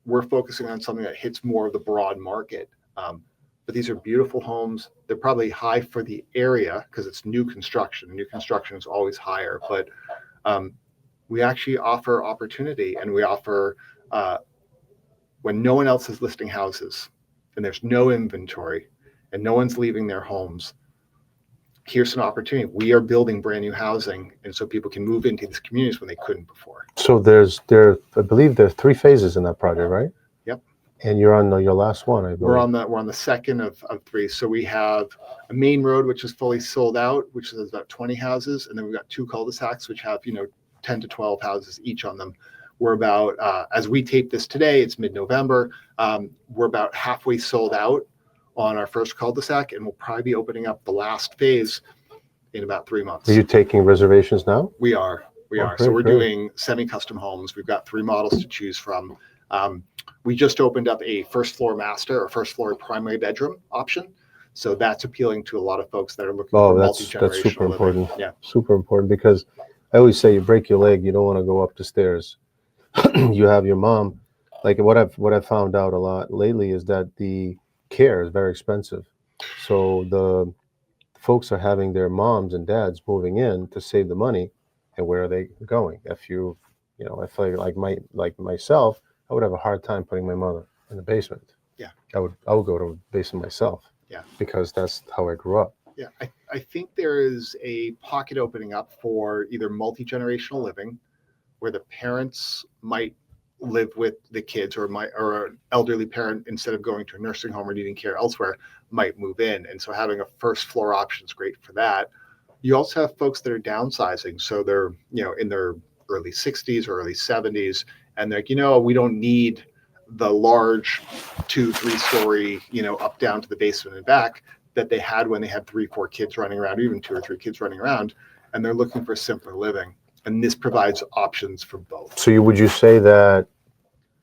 we're focusing on something that hits more of the broad market. But these are beautiful homes. They're probably high for the area because it's new construction. New construction is always higher, but we actually offer opportunity, and we offer when no one else is listing houses and there's no inventory and no one's leaving their homes. Here's an opportunity. We are building brand new housing, and so people can move into these communities when they couldn't before. So I believe there are 3 phases in that project, right? Yep. And you're on your last one, I believe. We're on the second of 3. So we have a main road which is fully sold out, which is about 20 houses, and then we've got 2 cul-de-sacs which have 10 to 12 houses each on them. We're about as we tape this today, it's mid-November. We're about halfway sold out on our first cul-de-sac, and we'll probably be opening up the last phase in about 3 months. Are you taking reservations now? We are. Great, So we're doing semi-custom homes. We've got 3 models to choose from. We just opened up a first floor master or first floor primary bedroom option. So that's appealing to a lot of folks that are looking for multi-generational that's super living. important. Yeah. Super important, because I always say you break your leg, you don't want to go up the stairs. You have your mom. Like what I've found out a lot lately is that the care is very expensive. So the folks are having their moms and dads moving in to save the money. And where are they going? I feel like myself, I would have a hard time putting my mother in the basement. Yeah. I would go to the basement myself. Yeah. Because that's how I grew up. Yeah, I think there is a pocket opening up for either multi-generational living, where the parents might live with the kids, or an elderly parent, instead of going to a nursing home or needing care elsewhere, might move in. And so having a first floor option is great for that. You also have folks that are downsizing, so they're in their early 60s or early 70s, and they're like, we don't need the large 2-3 story, up down to the basement and back that they had when they had 3-4 kids running around, or even 2 or 3 kids running around, and they're looking for simpler living. And this provides options for both. So would you say that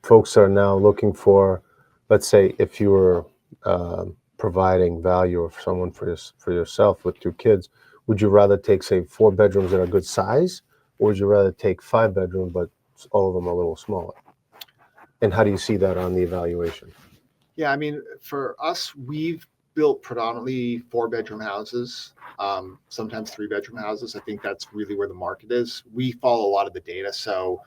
folks are now looking for, let's say, if you were providing value of someone for yourself with 2 kids, would you rather take, say, 4 bedrooms that are good size, or would you rather take 5 bedrooms but all of them are a little smaller? And how do you see that on the evaluation? Yeah, I mean, for us, we've built predominantly 4-bedroom houses, sometimes 3-bedroom houses. I think that's really where the market is. We follow a lot of the data. So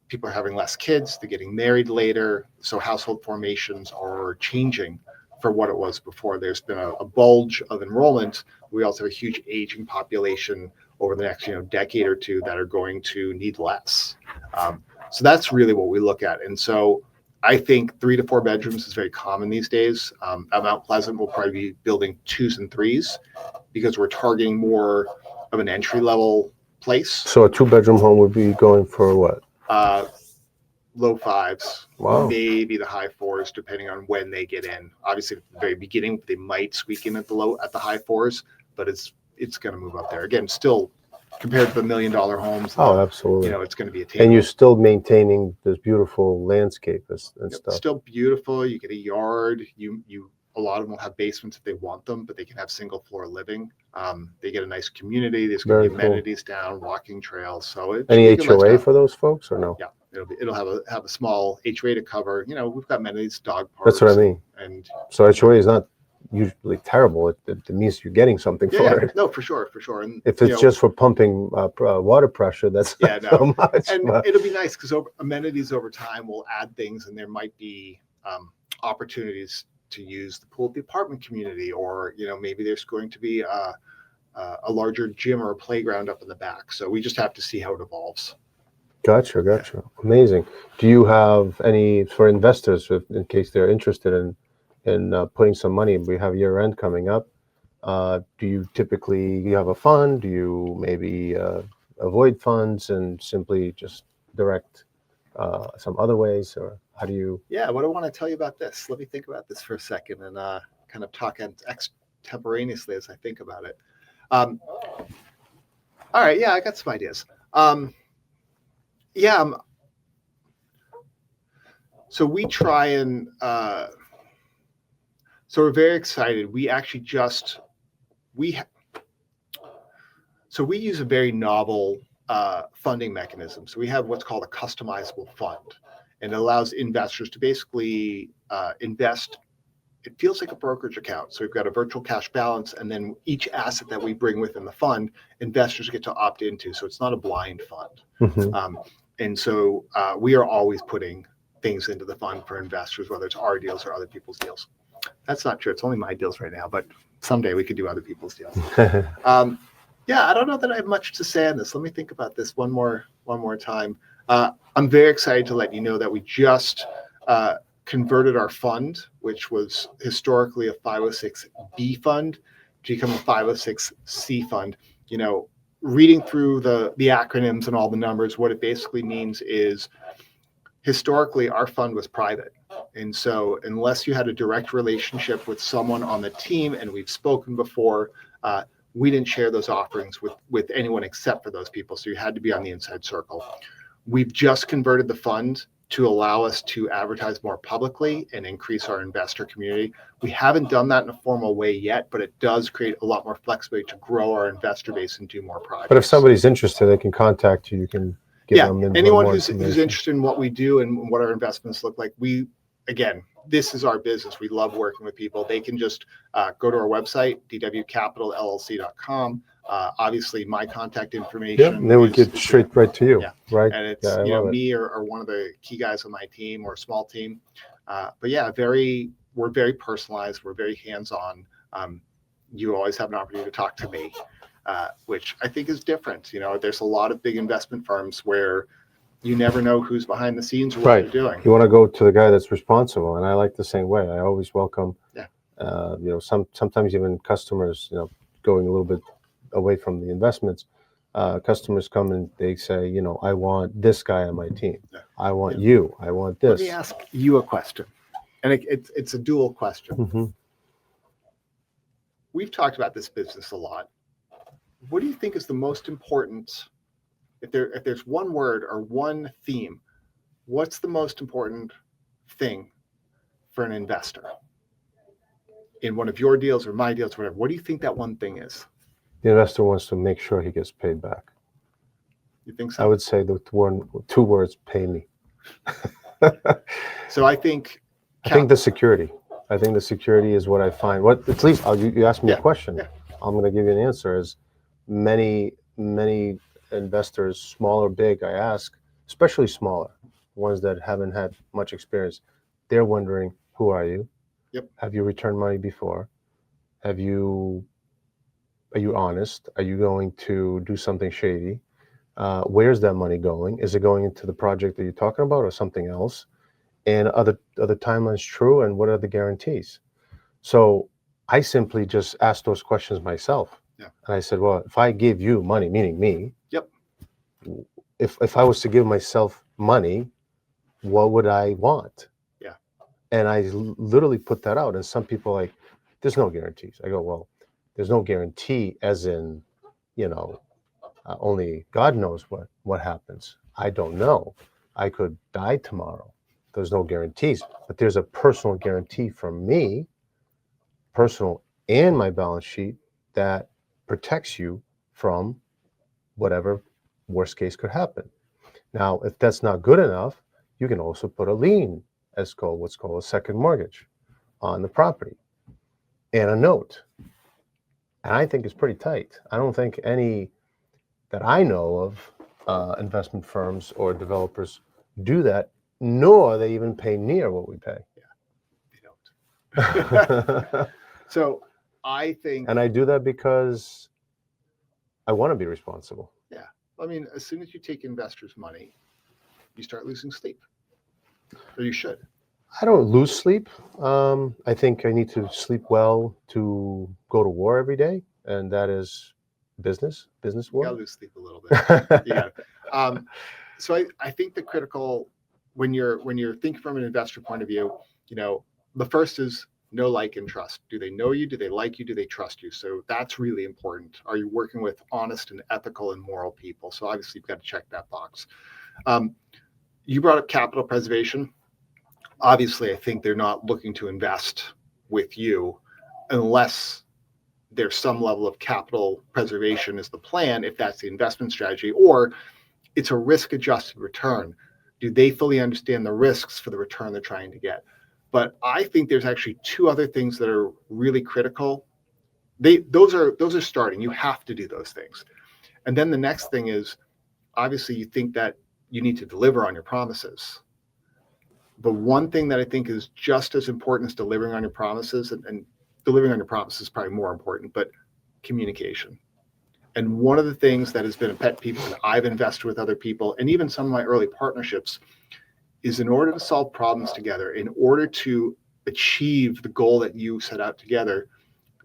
people are having less kids, they're getting married later. So household formations are changing for what it was before. There's been a bulge of enrollment. We also have a huge aging population over the next decade or two that are going to need less. So that's really what we look at. And so I think 3 to 4 bedrooms is very common these days. At Mount Pleasant, we'll probably be building 2s and 3s because we're targeting more of an entry level place. So a 2-bedroom home would be going for what? Low 5s, wow. Maybe the high 4s, depending on when they get in. Obviously, at the very beginning, they might squeak in at the high 4s, but it's going to move up there. Again, still compared to the $1 million homes. Oh, absolutely. It's going to be attainable. And you're still maintaining this beautiful landscape and stuff. It's still beautiful. You get a yard. A lot of them will have basements if they want them, but they can have single floor living. They get a nice community. There's going to be amenities down, walking trails. So any HOA for those folks or no? Yeah, it'll have a small HOA to cover. We've got amenities, dog That's parks. what I mean. And so HOA is not usually terrible. It means you're getting something for it. No, for sure. And if it's just for pumping water pressure, that's not so much. And it'll be nice because amenities over time will add things, and there might be opportunities to use the pool at the apartment community, or maybe there's going to be a larger gym or a playground up in the back. So we just have to see how it evolves. Gotcha. Yeah. Amazing. Do you have any for investors, in case they're interested in putting some money? We have year end coming up. Do you typically have a fund? Do you maybe avoid funds and simply just direct some other ways, or how do you? Yeah, what do I want to tell you about this? Let me think about this for a second and kind of talk extemporaneously as I think about it. All right, yeah, I got some ideas. So we try and so we're very excited. We actually we use a very novel funding mechanism. So we have what's called a customizable fund, and it allows investors to basically invest. It feels like a brokerage account. So we've got a virtual cash balance, and then each asset that we bring within the fund, investors get to opt into. So it's not a blind fund. Mm-hmm. And so we are always putting things into the fund for investors, whether it's our deals or other people's deals. That's not true. It's only my deals right now, but someday we could do other people's deals. Yeah, I don't know that I have much to say on this. Let me think about this one more time. I'm very excited to let you know that we just converted our fund, which was historically a 506B fund, to become a 506C fund. Reading through the acronyms and all the numbers, what it basically means is historically our fund was private. And so unless you had a direct relationship with someone on the team, and we've spoken before, we didn't share those offerings with anyone except for those people. So you had to be on the inside circle. We've just converted the fund to allow us to advertise more publicly and increase our investor community. We haven't done that in a formal way yet, but it does create a lot more flexibility to grow our investor base and do more projects. But if somebody's interested, they can contact you. You can give them anyone who's interested in what we do and what our investments look like. Again, this is our business. We love working with people. They can just go to our website, dwcapitalllc.com. Obviously, my contact information. Yeah, and then we get straight right to you. Yeah. Right. And it's me or one of the key guys on my team or a small team. But yeah, very we're very personalized. We're very hands-on. You always have an opportunity to talk to me, which I think is different. There's a lot of big investment firms where you never know who's behind the scenes or what they're doing. You want to go to the guy that's responsible, and I like the same way. I always welcome. Yeah. Sometimes even customers, going a little bit away from the investments. Customers come and they say, I want this guy on my team. Yeah. I want you. I want this. Let me ask you a question, and it's a dual question. Mm-hmm. We've talked about this business a lot. What do you think is the most important? If there's one word or one theme, what's the most important thing for an investor in one of your deals or my deals, or whatever? What do you think that one thing is? The investor wants to make sure he gets paid back. You think so? I would say the two words: pay me. So I think the security. I think the security is what I find. What at least you asked me a question. Yeah. I'm going to give you an answer. Is many investors, small or big, I ask, especially smaller ones that haven't had much experience, they're wondering, who are you? Yep. Have you returned money before? Are you honest? Are you going to do something shady? Where's that money going? Is it going into the project that you're talking about or something else? And are the timelines true? And what are the guarantees? So I simply just asked those questions myself. Yeah. And I said, well, if I give you money, meaning me, yep. If I was to give myself money, what would I want? Yeah. And I literally put that out. And some people are like, there's no guarantees. I go, well, there's no guarantee as in, only God knows what happens. I don't know. I could die tomorrow. There's no guarantees, but there's a personal guarantee from me, personal and my balance sheet, that protects you from whatever worst case could happen. Now, if that's not good enough, you can also put a lien, what's called a second mortgage, on the property, and a note. And I think it's pretty tight. I don't think any that I know of investment firms or developers do that, nor they even pay near what we pay. Yeah, they don't. So I think... And I do that because I want to be responsible. Yeah. I mean, as soon as you take investors' money, you start losing sleep. Or you should. I don't lose sleep. I think I need to sleep well to go to war every day, and that is business war. You gotta lose sleep a little bit. Yeah. So I think the critical, when you're thinking from an investor point of view, the first is know, like, and trust. Do they know you? Do they like you? Do they trust you? So that's really important. Are you working with honest and ethical and moral people? So obviously you've got to check that box. You brought up capital preservation. Obviously, I think they're not looking to invest with you unless there's some level of capital preservation is the plan, if that's the investment strategy, or it's a risk-adjusted return. Do they fully understand the risks for the return they're trying to get? But I think there's actually two other things that are really critical. Those are starting. You have to do those things. And then the next thing is, obviously, you think that you need to deliver on your promises. The one thing that I think is just as important as delivering on your promises, and delivering on your promises is probably more important, but communication. And one of the things that has been a pet peeve that I've invested with other people, and even some of my early partnerships, is in order to solve problems together, in order to achieve the goal that you set out together,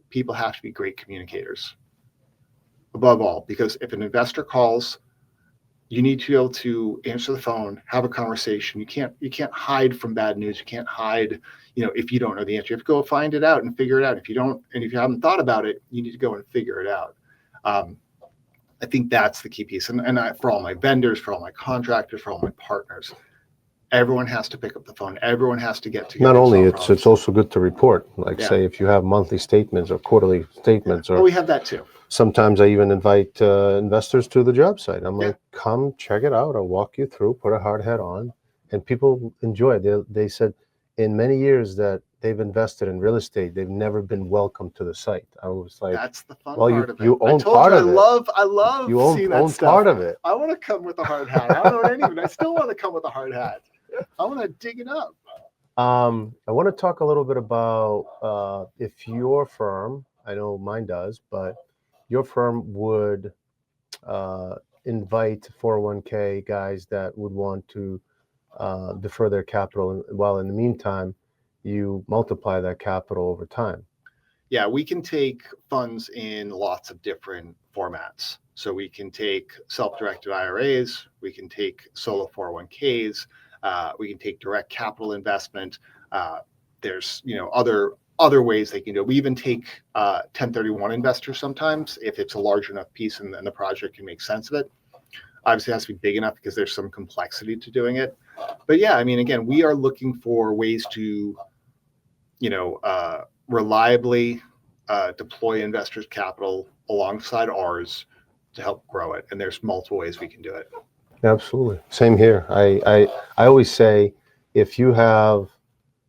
people have to be great communicators. Above all, because if an investor calls, you need to be able to answer the phone, have a conversation. You can't hide from bad news. You can't hide, if you don't know the answer. You have to go find it out and figure it out. If you haven't thought about it, you need to go and figure it out. I think that's the key piece. And for all my vendors, for all my contractors, for all my partners, everyone has to pick up the phone. Everyone has to get together. Not only it's also good to report. Say if you have monthly statements or quarterly statements, or we have that too. Sometimes I even invite investors to the job site. I'm like, come check it out. I'll walk you through, put a hard hat on, and people enjoy it. They said in many years that they've invested in real estate, they've never been welcome to the site. I was like, that's the fun part of it. You own part of it. I love seeing that stuff. Part of it. I want to come with a hard hat. I don't know what I still want to come with a hard hat. I want to dig it up. I want to talk a little bit about if your firm, I know mine does, but your firm would uh, invite 401k guys that would want to defer their capital, while in the meantime, you multiply that capital over time. Yeah, we can take funds in lots of different formats. So we can take self-directed IRAs, we can take solo 401ks, we can take direct capital investment. There's other ways they can do it. We even take 1031 investors sometimes if it's a large enough piece and the project can make sense of it. Obviously, it has to be big enough because there's some complexity to doing it. But yeah, I mean, again, we are looking for ways to reliably deploy investors' capital alongside ours to help grow it. And there's multiple ways we can do it. Absolutely. Same here. I always say, if you have,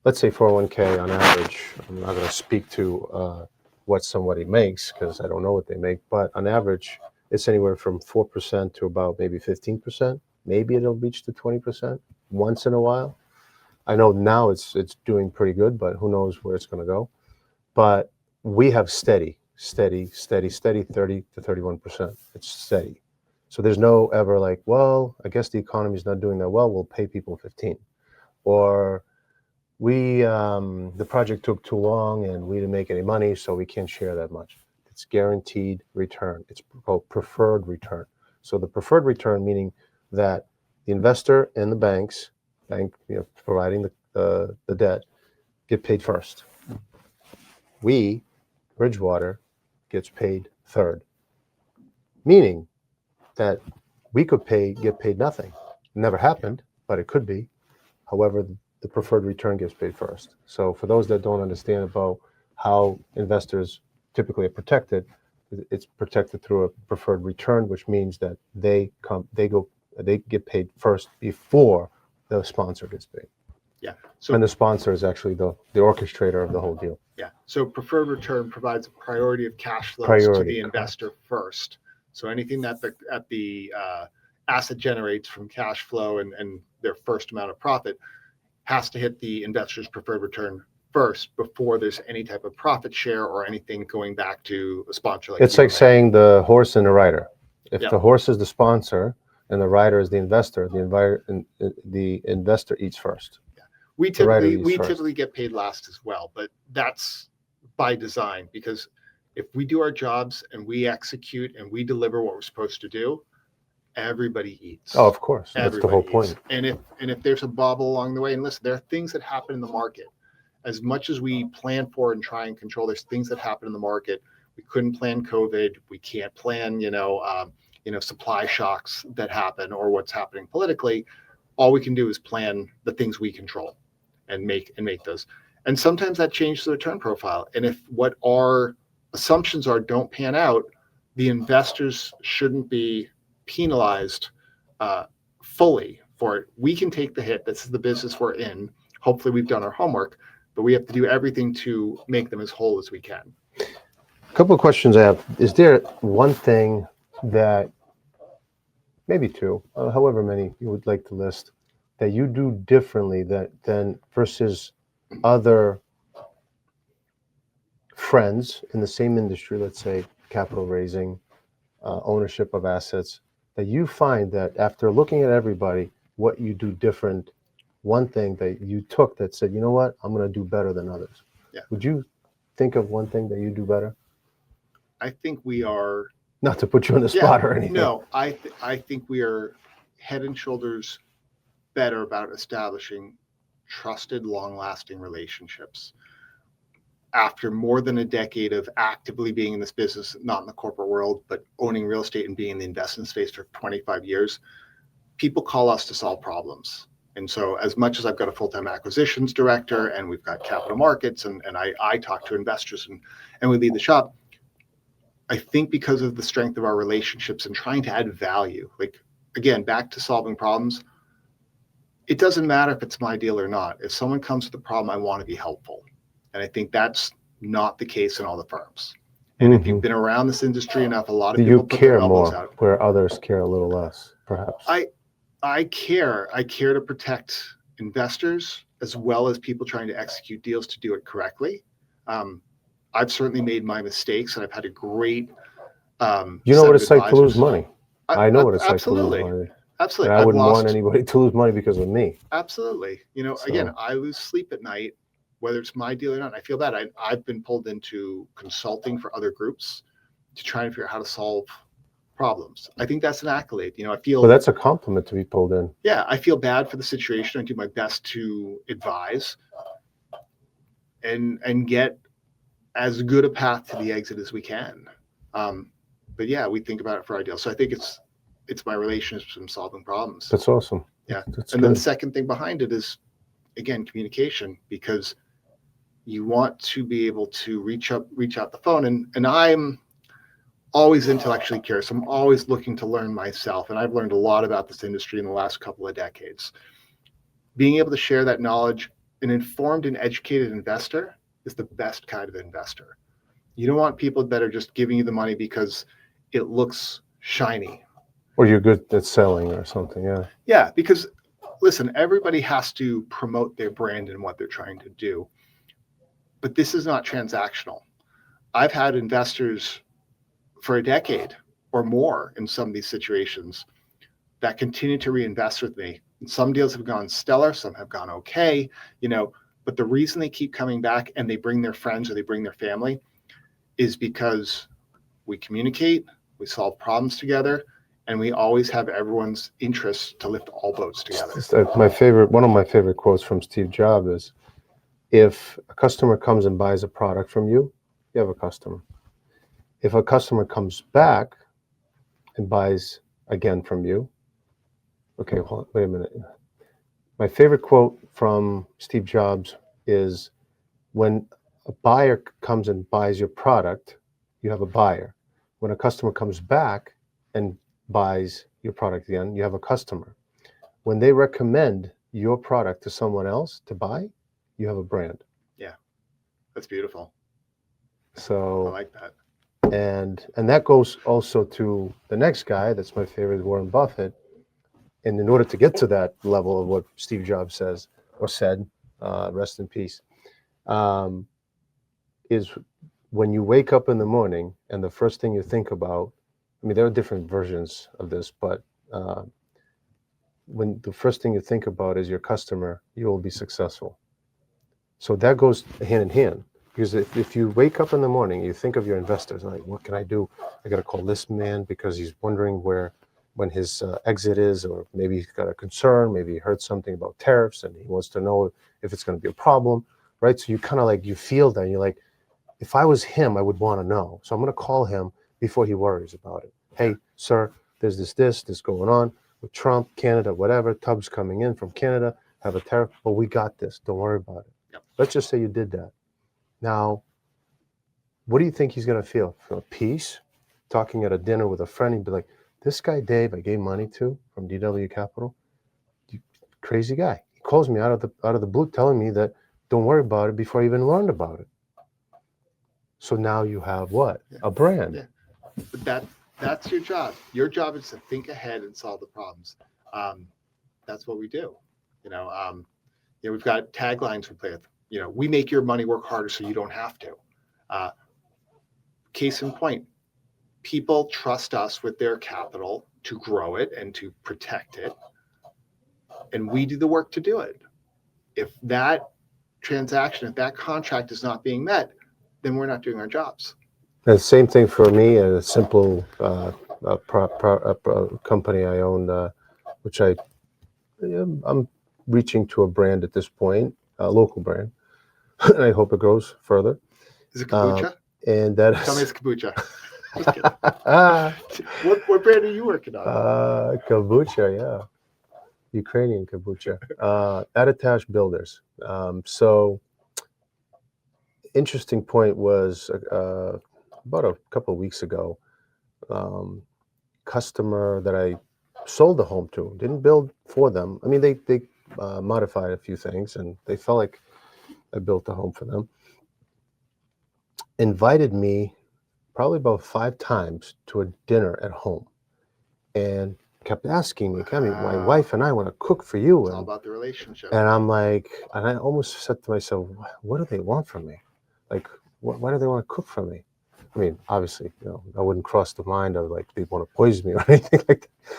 let's say 401k on average, I'm not going to speak to what somebody makes because I don't know what they make, but on average, it's anywhere from 4% to about maybe 15%. Maybe it'll reach to 20% once in a while. I know now it's doing pretty good, but who knows where it's going to go. But we have steady 30 to 31%. It's steady. So there's no ever like, well, I guess the economy's not doing that well, we'll pay people 15. Or the project took too long and we didn't make any money, so we can't share that much. It's guaranteed return. It's called preferred return. So the preferred return, meaning that the investor and the bank providing the debt, get paid first. We, Bridgewater, gets paid third, meaning that we could get paid nothing. Never happened, but it could be. However, the preferred return gets paid first. So for those that don't understand about how investors typically are protected, it's protected through a preferred return, which means that they get paid first before the sponsor gets paid. Yeah. So, and the sponsor is actually the orchestrator of the whole deal. Yeah. So preferred return provides a priority of cash flows to the investor first. So anything that the asset generates from cash flow and their first amount of profit has to hit the investor's preferred return first before there's any type of profit share or anything going back to a sponsor. It's like saying the horse and the rider. If the horse is the sponsor and the rider is the investor, the investor eats first. Yeah. We typically get paid last as well, but that's by design, because if we do our jobs and we execute and we deliver what we're supposed to do, everybody eats. Oh, of course. That's the whole point. And if there's a bobble along the way, and listen, there are things that happen in the market. As much as we plan for and try and control, there's things that happen in the market. We couldn't plan COVID. We can't plan, supply shocks that happen or what's happening politically. All we can do is plan the things we control and make those. And sometimes that changes the return profile. And if what our assumptions are don't pan out, the investors shouldn't be penalized fully for it. We can take the hit. This is the business we're in. Hopefully we've done our homework, but we have to do everything to make them as whole as we can. A couple of questions I have. Is there one thing that, maybe two, however many you would like to list, that you do differently than versus other friends in the same industry, let's say capital raising, ownership of assets, that you find that after looking at everybody, what you do different, one thing that you took that said, you know what, I'm going to do better than others? Yeah. Would you think of one thing that you do better? I think we are, not to put you on the spot or anything. No, I think we are head and shoulders better about establishing trusted, long-lasting relationships. After more than a decade of actively being in this business, not in the corporate world, but owning real estate and being in the investment space for 25 years, people call us to solve problems. And so as much as I've got a full-time acquisitions director and we've got capital markets and I talk to investors and we lead the shop, I think because of the strength of our relationships and trying to add value, like, again, back to solving problems, it doesn't matter if it's my deal or not. If someone comes with a problem, I want to be helpful. And I think that's not the case in all the firms. And if you've been around this industry enough, a lot of people put their elbows out. Where others care a little less, perhaps. I care. I care to protect investors as well as people trying to execute deals to do it correctly. I've certainly made my mistakes, and I've had a great You know set what of it's like to lose advisors. money. I know what it's like to lose Absolutely. money. And Absolutely. I I've wouldn't want lost. anybody to lose money because of me. Absolutely. So- Again, I lose sleep at night, whether it's my deal or not. I feel bad. I've been pulled into consulting for other groups to try and figure out how to solve problems. I think that's an accolade. I feel, Well, that's a compliment to be pulled in. yeah, I feel bad for the situation. I do my best to advise and get as good a path to the exit as we can. But yeah, we think about it for our deal. So I think it's my relationships and solving problems. That's awesome. Yeah. That's And good. then the second thing behind it is, again, communication, because you want to be able to reach out the phone. And I'm always intellectually curious. I'm always looking to learn myself. And I've learned a lot about this industry in the last couple of decades. Being able to share that knowledge, an informed and educated investor is the best kind of investor. You don't want people that are just giving you the money because it looks shiny. Or you're good at selling or something. Yeah. Yeah, because listen, everybody has to promote their brand and what they're trying to do. But this is not transactional. I've had investors for a decade or more in some of these situations that continue to reinvest with me. And some deals have gone stellar, some have gone okay, but the reason they keep coming back and they bring their friends or they bring their family is because we communicate, we solve problems together, and we always have everyone's interests to lift all boats together. One of my favorite quotes from Steve Jobs is, if a customer comes and buys a product from you, you have a customer. If a customer comes back and buys again from you, okay, hold on, wait a minute. My favorite quote from Steve Jobs is, when a buyer comes and buys your product, you have a buyer. When a customer comes back and buys your product again, you have a customer. When they recommend your product to someone else to buy, you have a brand. Yeah, that's beautiful. So I like that. And that goes also to the next guy. That's my favorite, Warren Buffett. And in order to get to that level of what Steve Jobs says or said, rest in peace, is when you wake up in the morning and the first thing you think about, I mean, there are different versions of this, but when the first thing you think about is your customer, you will be successful. So that goes hand in hand. Because if you wake up in the morning, you think of your investors, like, what can I do? I got to call this man because he's wondering when his exit is, or maybe he's got a concern, maybe he heard something about tariffs and he wants to know if it's going to be a problem, right? So you kind of like, you feel that, and you're like, if I was him, I would want to know. So I'm going to call him before he worries about it. Hey, sir, there's this going on with Trump, Canada, whatever. Tubbs coming in from Canada, have a tariff, but we got this. Don't worry about it. Yep. Let's just say you did that. Now, what do you think he's going to feel? Feel peace? Talking at a dinner with a friend, he'd be like, this guy, Dave, I gave money to from DW Capital, crazy guy. He calls me out of the blue telling me that don't worry about it before I even learned about it. So now you have what? Yeah. A brand. Yeah. But that's your job. Your job is to think ahead and solve the problems. That's what we do. We've got taglines we play with. We make your money work harder so you don't have to. Case in point, people trust us with their capital to grow it and to protect it. And we do the work to do it. If that transaction, if that contract is not being met, then we're not doing our jobs. And same thing for me, a simple company I own, which I'm reaching to a brand at this point, a local brand, and I hope it grows further. Is it kombucha? And that Tell me is it's kombucha. Just kidding. What brand are you working on? kombucha, yeah, Ukrainian kombucha. Attach Builders. So interesting point was about a couple of weeks ago, customer that I sold the home to, didn't build for them. I mean, they modified a few things and they felt like I built the home for them. Invited me probably about 5 times to a dinner at home. And kept asking me, Kemi, my Wow. wife and I want to cook for you. It's all about the relationship. And I'm like, and I almost said to myself, what do they want from me? Like, why do they want to cook for me? I mean, obviously, I wouldn't cross the mind of like they want to poison me or anything like that.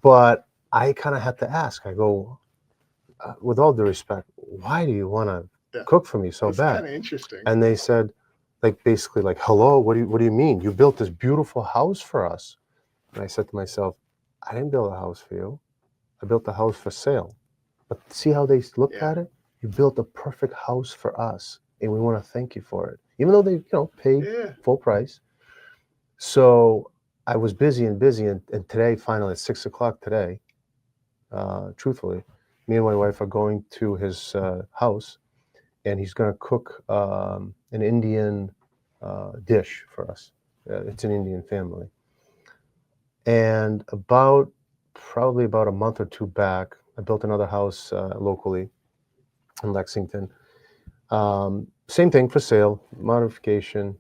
But I kind of had to ask. I go, with all due respect, why do you want to cook for me so It's bad? kind of interesting. And they said, like, basically, like, hello, what do you mean? You built this beautiful house for us. And I said to myself, I didn't build a house for you. I built a house for sale. But see how they looked at it? You built a perfect house for us, and we want to thank you for it. Even though they, paid full price. So I was busy, and today, finally, at 6:00 today, truthfully, me and my wife are going to his house, and he's going to cook an Indian dish for us. It's an Indian family. And probably about a month or two back, I built another house locally in Lexington. Same thing, for sale, modification.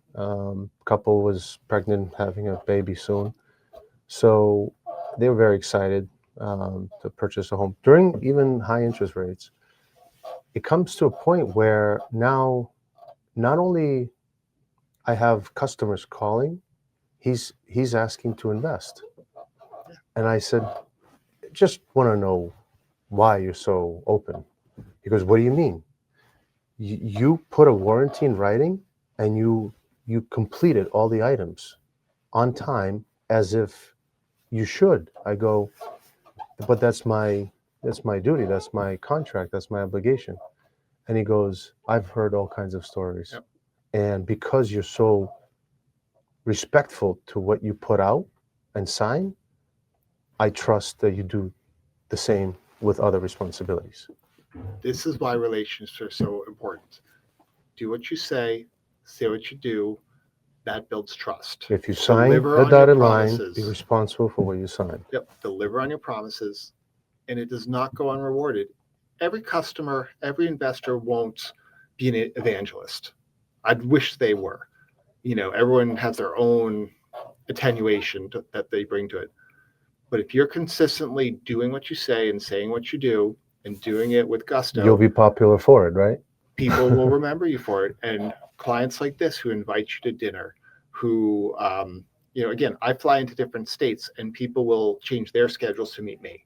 Couple was pregnant, having a baby soon. So they were very excited to purchase a home during even high interest rates. It comes to a point where now not only I have customers calling, he's asking to invest. And I said, just want to know why you're so open. He goes, what do you mean? You put a warranty in writing, and you completed all the items on time as if you should. I go, but that's my duty. That's my contract. That's my obligation. And he goes, I've heard all kinds of stories. Yep. And because you're so respectful to what you put out and sign, I trust that you do the same with other responsibilities. This is why relationships are so important. Do what you say what you do. That builds trust. If you sign Deliver the on your dotted line, promises. be responsible for what you sign. Yep. Deliver on your promises, and it does not go unrewarded. Every customer, every investor won't be an evangelist. I'd wish they were. Everyone has their own attenuation that they bring to it. But if you're consistently doing what you say and saying what you do and doing it with gusto, you'll be popular for it, right? People will remember you for it. And clients like this who invite you to dinner, who, again, I fly into different states and people will change their schedules to meet me.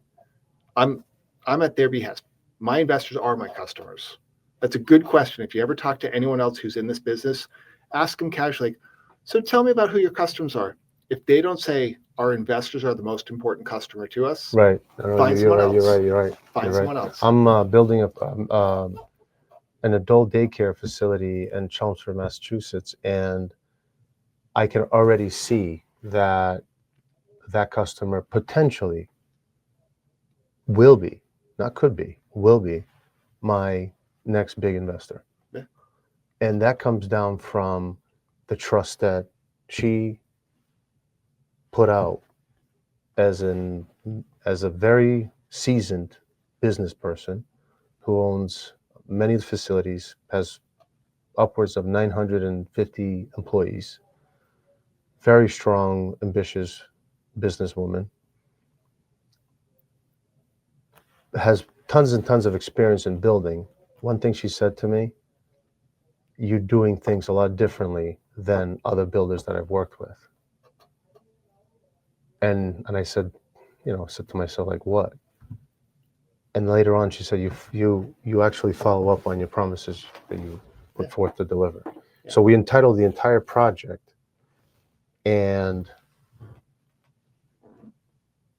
I'm at their behest. My investors are my customers. That's a good question. If you ever talk to anyone else who's in this business, ask them casually, so tell me about who your customers are. If they don't say our investors are the most important customer to us, right? Find someone else. You're right. Find someone else. I'm building an adult daycare facility in Chelmsford, Massachusetts, and I can already see that customer potentially will be, not could be, will be my next big investor. Yeah. And that comes down from the trust that she put out as a very seasoned business person who owns many of the facilities, has upwards of 950 employees, very strong, ambitious businesswoman, has tons and tons of experience in building. One thing she said to me, you're doing things a lot differently than other builders that I've worked with. And I said, said to myself, like, what? And later on, she said, you actually follow up on your promises that you put forth to deliver. Yeah. So we entitled the entire project, and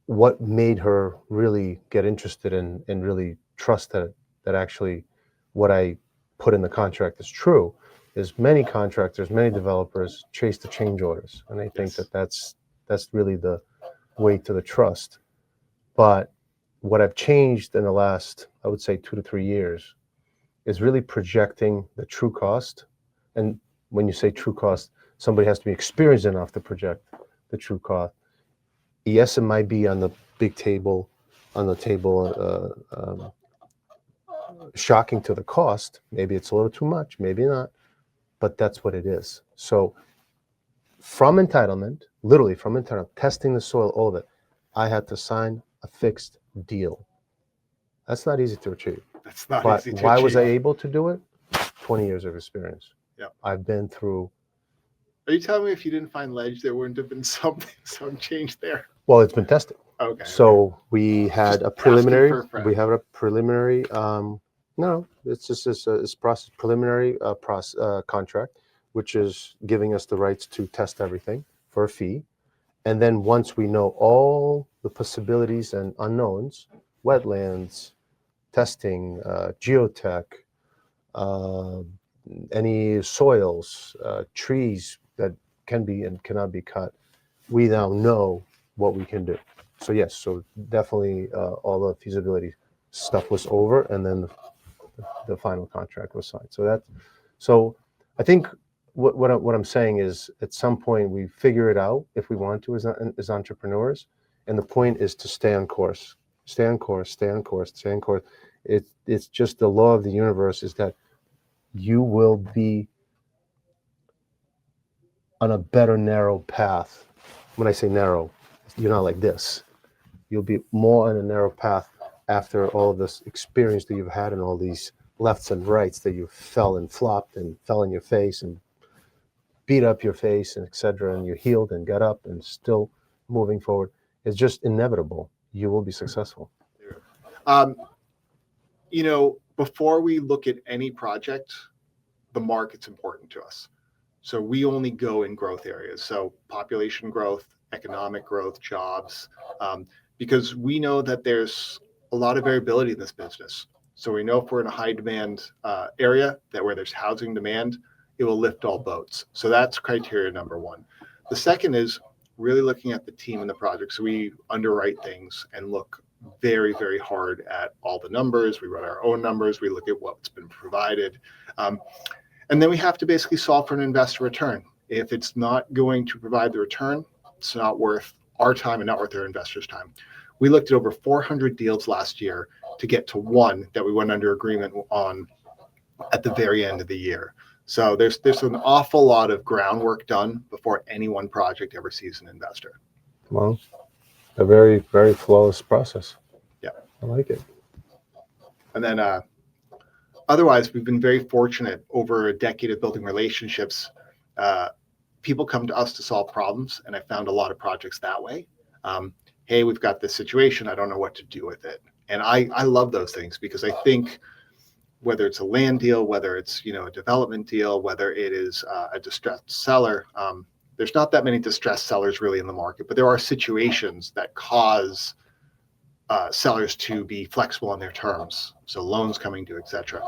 what made her really get interested in and really trust that actually what I put in the contract is true is many contractors, many developers chase the change orders, and I think that's really the way to the trust. But what I've changed in the last, I would say, 2 to 3 years is really projecting the true cost. And when you say true cost, somebody has to be experienced enough to project the true cost. Yes, it might be on the big table, shocking to the cost. Maybe it's a little too much, maybe not, but that's what it is. So from entitlement, literally from entitlement, testing the soil, all of it, I had to sign a fixed deal. That's not easy to achieve. That's not But easy to why was I achieve. able to do it? 20 years of experience. Yep. I've been through. Are you telling me if you didn't find ledge, there wouldn't have been some change there? Well, it's been tested. Okay. So we had Just a preliminary. asking for a friend. We have a preliminary. No, it's just it's process preliminary contract, which is giving us the rights to test everything for a fee, and then once we know all the possibilities and unknowns, wetlands, testing, geotech, uh, any soils, trees that can be and cannot be cut, we now know what we can do. So yes, so definitely all the feasibility stuff was over, and then the final contract was signed. So I think what I'm saying is at some point we figure it out if we want to as entrepreneurs, and the point is to stay on course, stay on course, stay on course, stay on course. It's just the law of the universe is that you will be on a better narrow path. When I say narrow, you're not like this. You'll be more on a narrow path after all of this experience that you've had and all these lefts and rights that you fell and flopped and fell in your face and beat up your face and etc. And you healed and got up and still moving forward. It's just inevitable. You will be successful. Before we look at any project, the market's important to us. So we only go in growth areas. So population growth, economic growth, jobs, because we know that there's a lot of variability in this business. So we know if we're in a high demand area where there's housing demand, it will lift all boats. So that's criteria number one. The second is really looking at the team and the project. So we underwrite things and look very, very hard at all the numbers. We run our own numbers. We look at what's been provided. And then we have to basically solve for an investor return. If it's not going to provide the return, it's not worth our time and not worth our investors' time. We looked at over 400 deals last year to get to one that we went under agreement on at the very end of the year. So there's an awful lot of groundwork done before any one project ever sees an investor. Well, a very, very flawless process. Yeah. I like it. And then otherwise, we've been very fortunate over a decade of building relationships. People come to us to solve problems, and I found a lot of projects that way. Hey, we've got this situation. I don't know what to do with it. And I love those things because I think whether it's a land deal, whether it's a development deal, whether it is a distressed seller, there's not that many distressed sellers really in the market, but there are situations that cause sellers to be flexible on their terms. So loans coming due, etc.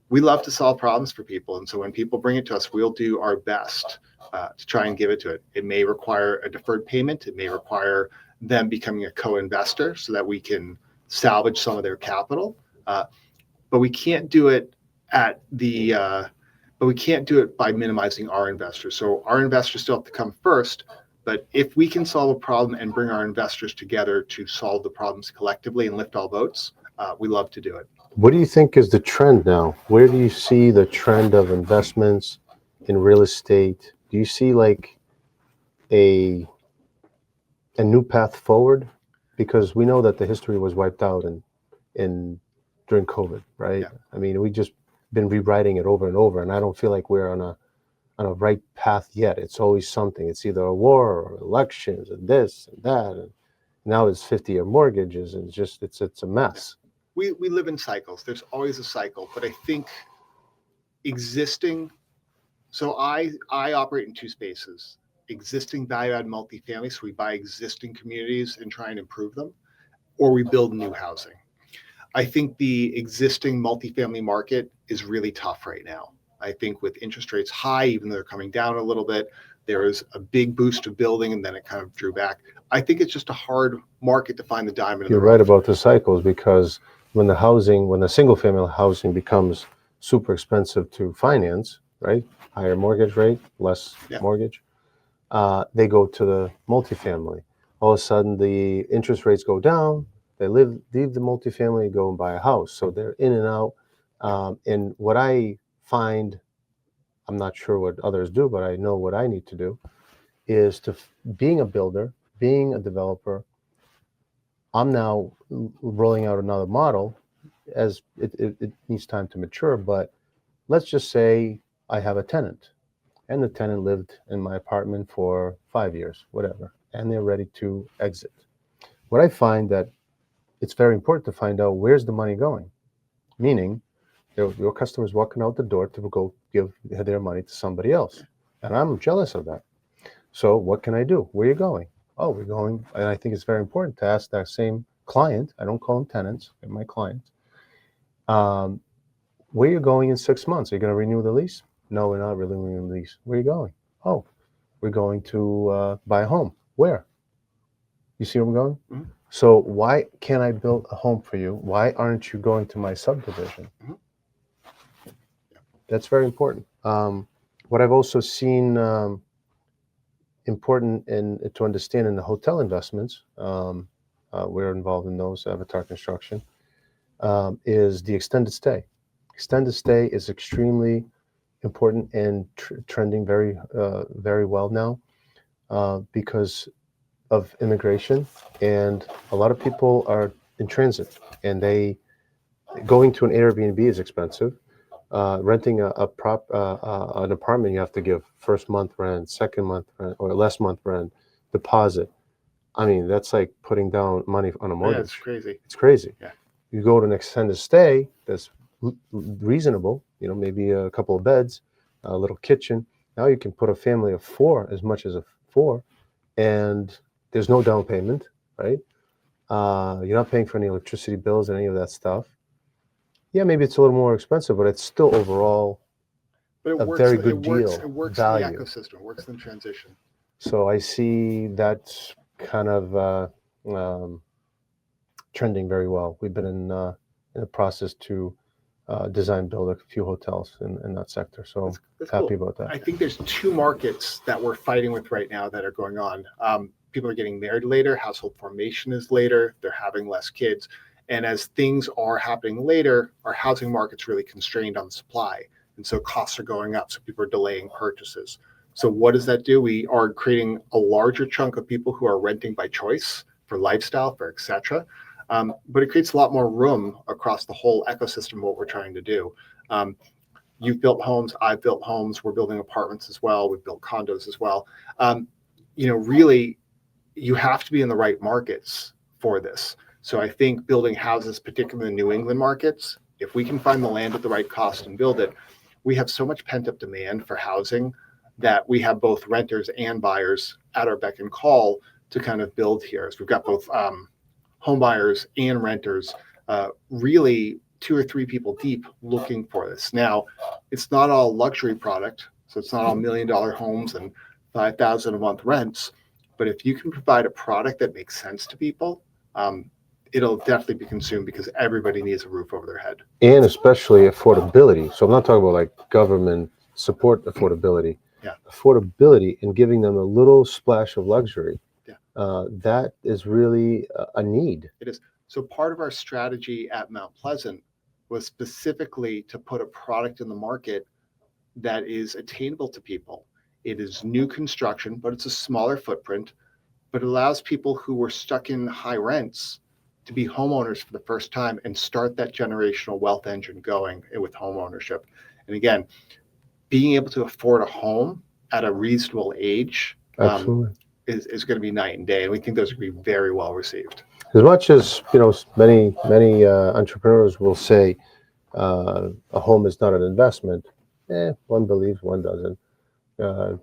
We love to solve problems for people. And so when people bring it to us, we'll do our best to try and give it to it. It may require a deferred payment. It may require them becoming a co-investor so that we can salvage some of their capital. But we can't do it but we can't do it by minimizing our investors. So our investors still have to come first. But if we can solve a problem and bring our investors together to solve the problems collectively and lift all boats, we love to do it. What do you think is the trend now? Where do you see the trend of investments in real estate? Do you see like a new path forward? Because we know that the history was wiped out during COVID, right? Yeah. I mean, we just been rewriting it over and over, and I don't feel like we're on a right path yet. It's always something. It's either a war or elections and this and that, and now it's 50-year mortgages, and it's a mess. We live in cycles. There's always a cycle, but I think so I operate in two spaces: existing value-add multifamily, so we buy existing communities and try and improve them, or we build new housing. I think the existing multifamily market is really tough right now. I think with interest rates high, even though they're coming down a little bit, there was a big boost of building and then it kind of drew back. I think it's just a hard market to find the diamond in the rough. You're right about the cycles, because when the single family housing becomes super expensive to finance, right? Higher mortgage rate, less mortgage, they go to the multifamily. All of a sudden the interest rates go down, they leave the multifamily, go and buy a house. So they're in and out. And what I find, I'm not sure what others do, but I know what I need to do is being a builder, being a developer, I'm now rolling out another model as it needs time to mature. But let's just say I have a tenant, and the tenant lived in my apartment for 5 years, whatever, and they're ready to exit. What I find that it's very important to find out where's the money going, meaning your customers walking out the door to go give their money to somebody else, and I'm jealous of that. So what can I do? Where are you going? Oh, we're going, and I think it's very important to ask that same client. I don't call them tenants; they're my clients. Um, where are you going in 6 months? Are you going to renew the lease? No, we're not renewing the lease. Where are you going? Oh, we're going to buy a home. Where? You see where I'm going? Mhm. So why can't I build a home for you? Why aren't you going to my subdivision? Mhm. That's very important. What I've also seen important to understand in the hotel investments, we're involved in those, Avatar Construction, is the extended stay. Extended stay is extremely important and trending very well now because of immigration, and a lot of people are in transit, and they going to an Airbnb is expensive. Renting an apartment, you have to give first month rent, second month rent, or last month rent, deposit. I mean, that's like putting down money on a Yeah, it's mortgage. crazy. It's crazy. Yeah. You go to an extended stay that's reasonable, maybe a couple of beds, a little kitchen. Now you can put a family of four, as much as a four, and there's no down payment, right? You're not paying for any electricity bills and any of that stuff. Yeah, maybe it's a little more expensive, but it's still overall But it a works. very It good works. deal It works in the value. ecosystem. It works in transition. So I see that's kind of um, trending very well. We've been in the process to design build a few hotels in that sector. So That's happy cool. about that. I think there's two markets that we're fighting with right now that are going on. People are getting married later. Household formation is later. They're having less kids. And as things are happening later, our housing market's really constrained on supply. And so costs are going up. So people are delaying purchases. So what does that do? We are creating a larger chunk of people who are renting by choice for lifestyle, for etc. But it creates a lot more room across the whole ecosystem of what we're trying to do. Um, you've built homes, I've built homes, we're building apartments as well, we've built condos as well. Really, you have to be in the right markets for this. So I think building houses, particularly in the New England markets, if we can find the land at the right cost and build it, we have so much pent up demand for housing that we have both renters and buyers at our beck and call to kind of build here. So we've got both home buyers and renters, really 2 or 3 people deep looking for this. Now, it's not all luxury product, so it's not all $1 million homes and 5,000 a month rents. But if you can provide a product that makes sense to people, it'll definitely be consumed because everybody needs a roof over their head. And especially affordability. So I'm not talking about like government support affordability. Yeah. Affordability and giving them a little splash of luxury. Yeah. That is really a need. It is. So part of our strategy at Mount Pleasant was specifically to put a product in the market that is attainable to people. It is new construction, but it's a smaller footprint, but it allows people who were stuck in high rents to be homeowners for the first time and start that generational wealth engine going with home ownership. And again, being able to afford a home at a reasonable age Absolutely. Is going to be night and day. And we think those are going to be very well received. As much as many entrepreneurs will say a home is not an investment, one believes, one doesn't. A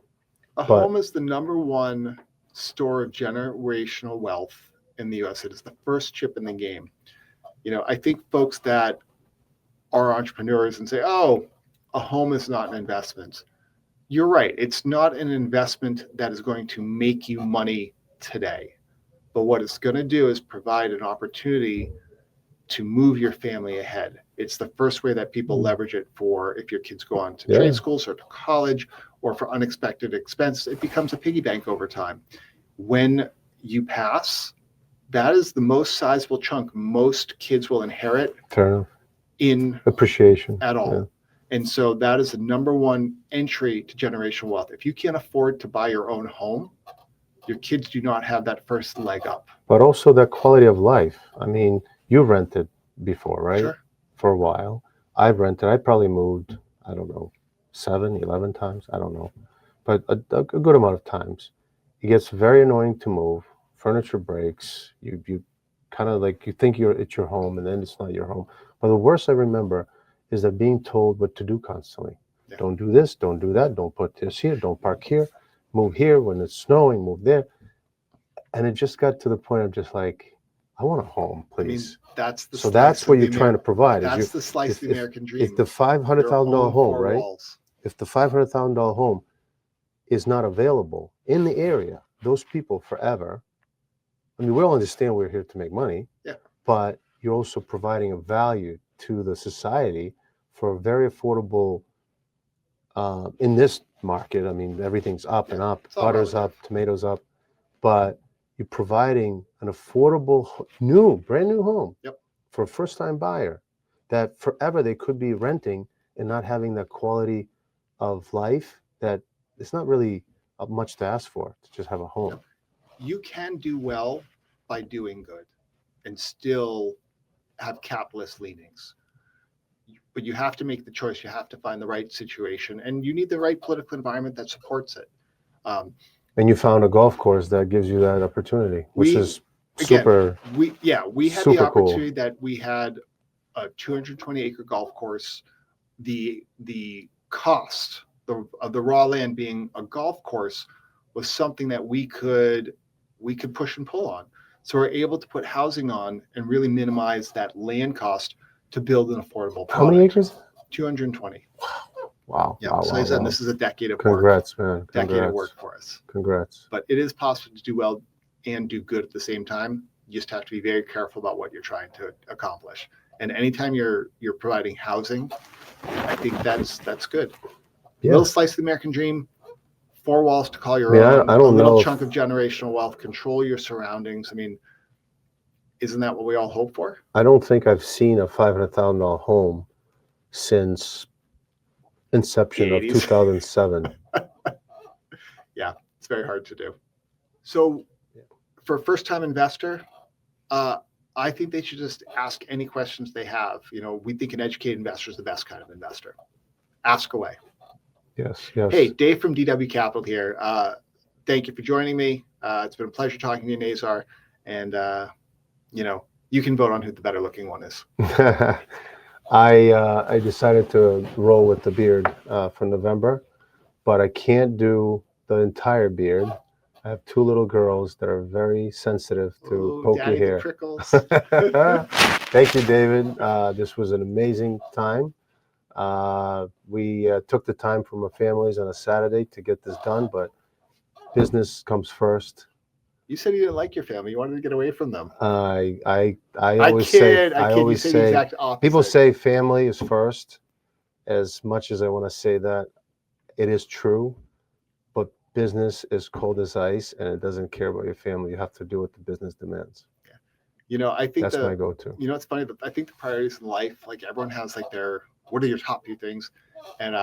home is the number one store of generational wealth in the U.S. It is the first chip in the game. I think folks that are entrepreneurs and say, "Oh, a home is not an investment." You're right. It's not an investment that is going to make you money today. But what it's going to do is provide an opportunity to move your family ahead. It's the first way that people leverage it for if your kids go on to trade schools or to college or for unexpected expenses. It becomes a piggy bank over time. When you pass, that is the most sizable chunk most kids will inherit in appreciation at all. Yeah. And so that is the number one entry to generational wealth. If you can't afford to buy your own home, your kids do not have that first leg up. But also that quality of life. I mean, you rented before, right? Sure. For a while. I've rented. I probably moved, I don't know, 7, 11 times. I don't know. But a good amount of times. It gets very annoying to move. Furniture breaks. You kind of like, you think it's your home, and then it's not your home. But the worst I remember is that being told what to do constantly. Yeah. Don't do this, don't do that, don't put this here, don't park here, move here when it's snowing, move there. And it just got to the point of just like, I want a home, I mean, please. that's the So slice that's of what the you're trying to provide. Is That's the slice of the American dream. if the $500,000 Your own home, four right? walls. If the $500,000 home is not available in the area, those people forever. I mean, we all understand we're here to make money. Yeah. But you're also providing a value to the society for a very affordable. In this market, I mean, everything's up and up. It's all Butter's relative. up, tomatoes up, but you're providing an affordable, brand new home Yep. for a first-time buyer that forever they could be renting and not having that quality of life that it's not really much to ask for to just have a home. Yep. You can do well by doing good and still have capitalist leanings. But you have to make the choice. You have to find the right situation, and you need the right political environment that supports it. And you found a golf course that gives you that opportunity, which is super. We had the opportunity that we had a 220-acre golf course. The cost of the raw land being a golf course was something that we could push and pull on. So we're able to put housing on and really minimize that land cost to build an affordable product. How many acres? 220. Wow. Yeah. Wow, So wow, I said wow. this is a decade of Congrats, work. Man. Decade of work for us. Congrats. But it is possible to do well and do good at the same time. You just have to be very careful about what you're trying to accomplish. And anytime you're providing housing, I think that's good. Yeah. Little slice of the American dream. 4 walls to call your own. I don't a little know chunk of generational wealth. Control your surroundings. I mean, isn't that what we all hope for? I don't think I've seen a $500,000 home since inception of 2007. Yeah, it's very hard to do. So for a first-time investor, I think they should just ask any questions they have. You know, we think an educated investor is the best kind of investor. Ask away. Yes. Hey, Dave from DW Capital here. Thank you for joining me. It's been a pleasure talking to you, Nazar. And, you can vote on who the better looking one is. I decided to roll with the beard for November, but I can't do the entire beard. I have 2 little girls that are very sensitive to pokey hair. Thank you, David. This was an amazing time. We took the time from our families on a Saturday to get this done, but business comes first. You said you didn't like your family. You wanted to get away from them. I always say people say family is first. As much as I want to say that, it is true, but business is cold as ice, and it doesn't care about your family. You have to do what the business demands. Yeah. I think that's my go-to. It's funny. I think the priorities in life, like everyone has like what are your top few things? And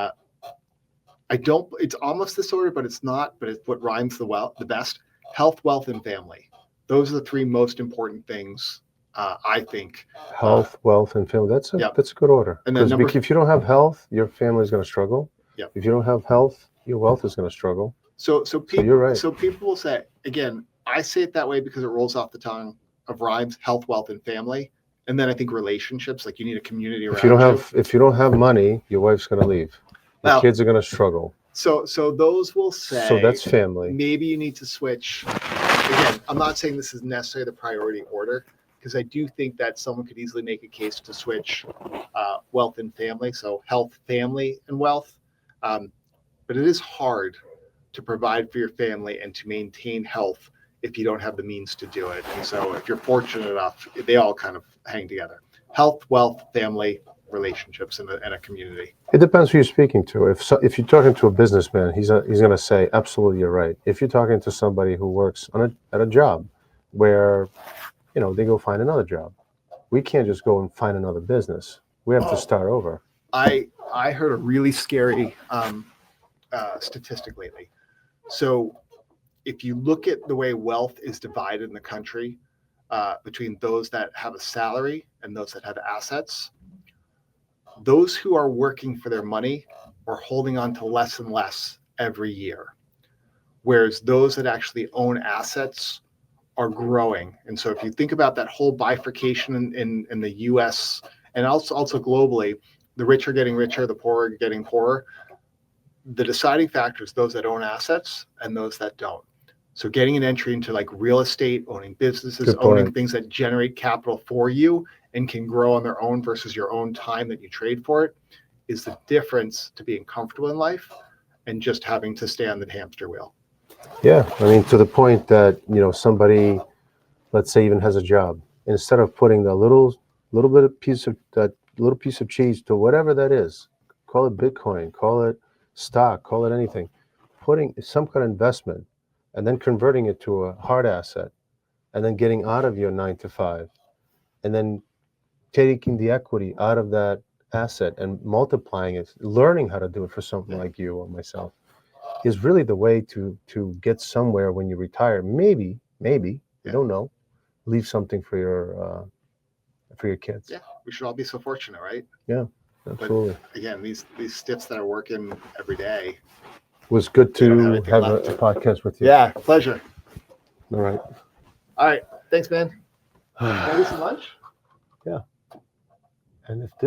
it's almost this order, but it's not, but it's what rhymes the best. Health, wealth, and family. Those are the 3 most important things, I think. Health, wealth, and family. That's a good order. And then if you don't have health, your family is going to struggle. Yep. If you don't have health, your wealth is going to struggle. So you're right. So people will say, again, I say it that way because it rolls off the tongue of rhymes, health, wealth, and family. And then I think relationships, like you need a community around you. If you don't have money, your wife's going to leave. Your kids are going to struggle. So those will say. So that's family. Maybe you need to switch. Again, I'm not saying this is necessarily the priority order, because I do think that someone could easily make a case to switch wealth and family. So health, family, and wealth. But it is hard to provide for your family and to maintain health if you don't have the means to do it. And so if you're fortunate enough, they all kind of hang together. Health, wealth, family, relationships, and a community. It depends who you're speaking to. If you're talking to a businessman, he's going to say, absolutely, you're right. If you're talking to somebody who works at a job where, they go find another job, we can't just go and find another business. We have to start over. I heard a really scary statistic lately. So if you look at the way wealth is divided in the country between those that have a salary and those that have assets, those who are working for their money are holding on to less and less every year, whereas those that actually own assets are growing. And so if you think about that whole bifurcation in the US and also globally, the rich are getting richer, the poor are getting poorer. The deciding factor is those that own assets and those that don't. So getting an entry into like real estate, owning businesses, owning things that generate capital for you and can grow on their own versus your own time that you trade for it is the difference to being comfortable in life and just having to stay on the hamster wheel. Yeah, I mean, to the point that, somebody, let's say, even has a job, instead of putting the little bit of piece of cheese to whatever that is, call it Bitcoin, call it stock, call it anything, putting some kind of investment and then converting it to a hard asset and then getting out of your 9 to 5 and then taking the equity out of that asset and multiplying it, learning how to do it for someone like you or myself is really the way to get somewhere when you retire. Maybe, you don't know, leave something for your kids. Yeah, we should all be so fortunate, right? Yeah, absolutely. But again, these stiffs that are working every day. It was good to have a podcast with you. Yeah, pleasure. All right. All right. Thanks, man. Maybe some lunch? Yeah. And if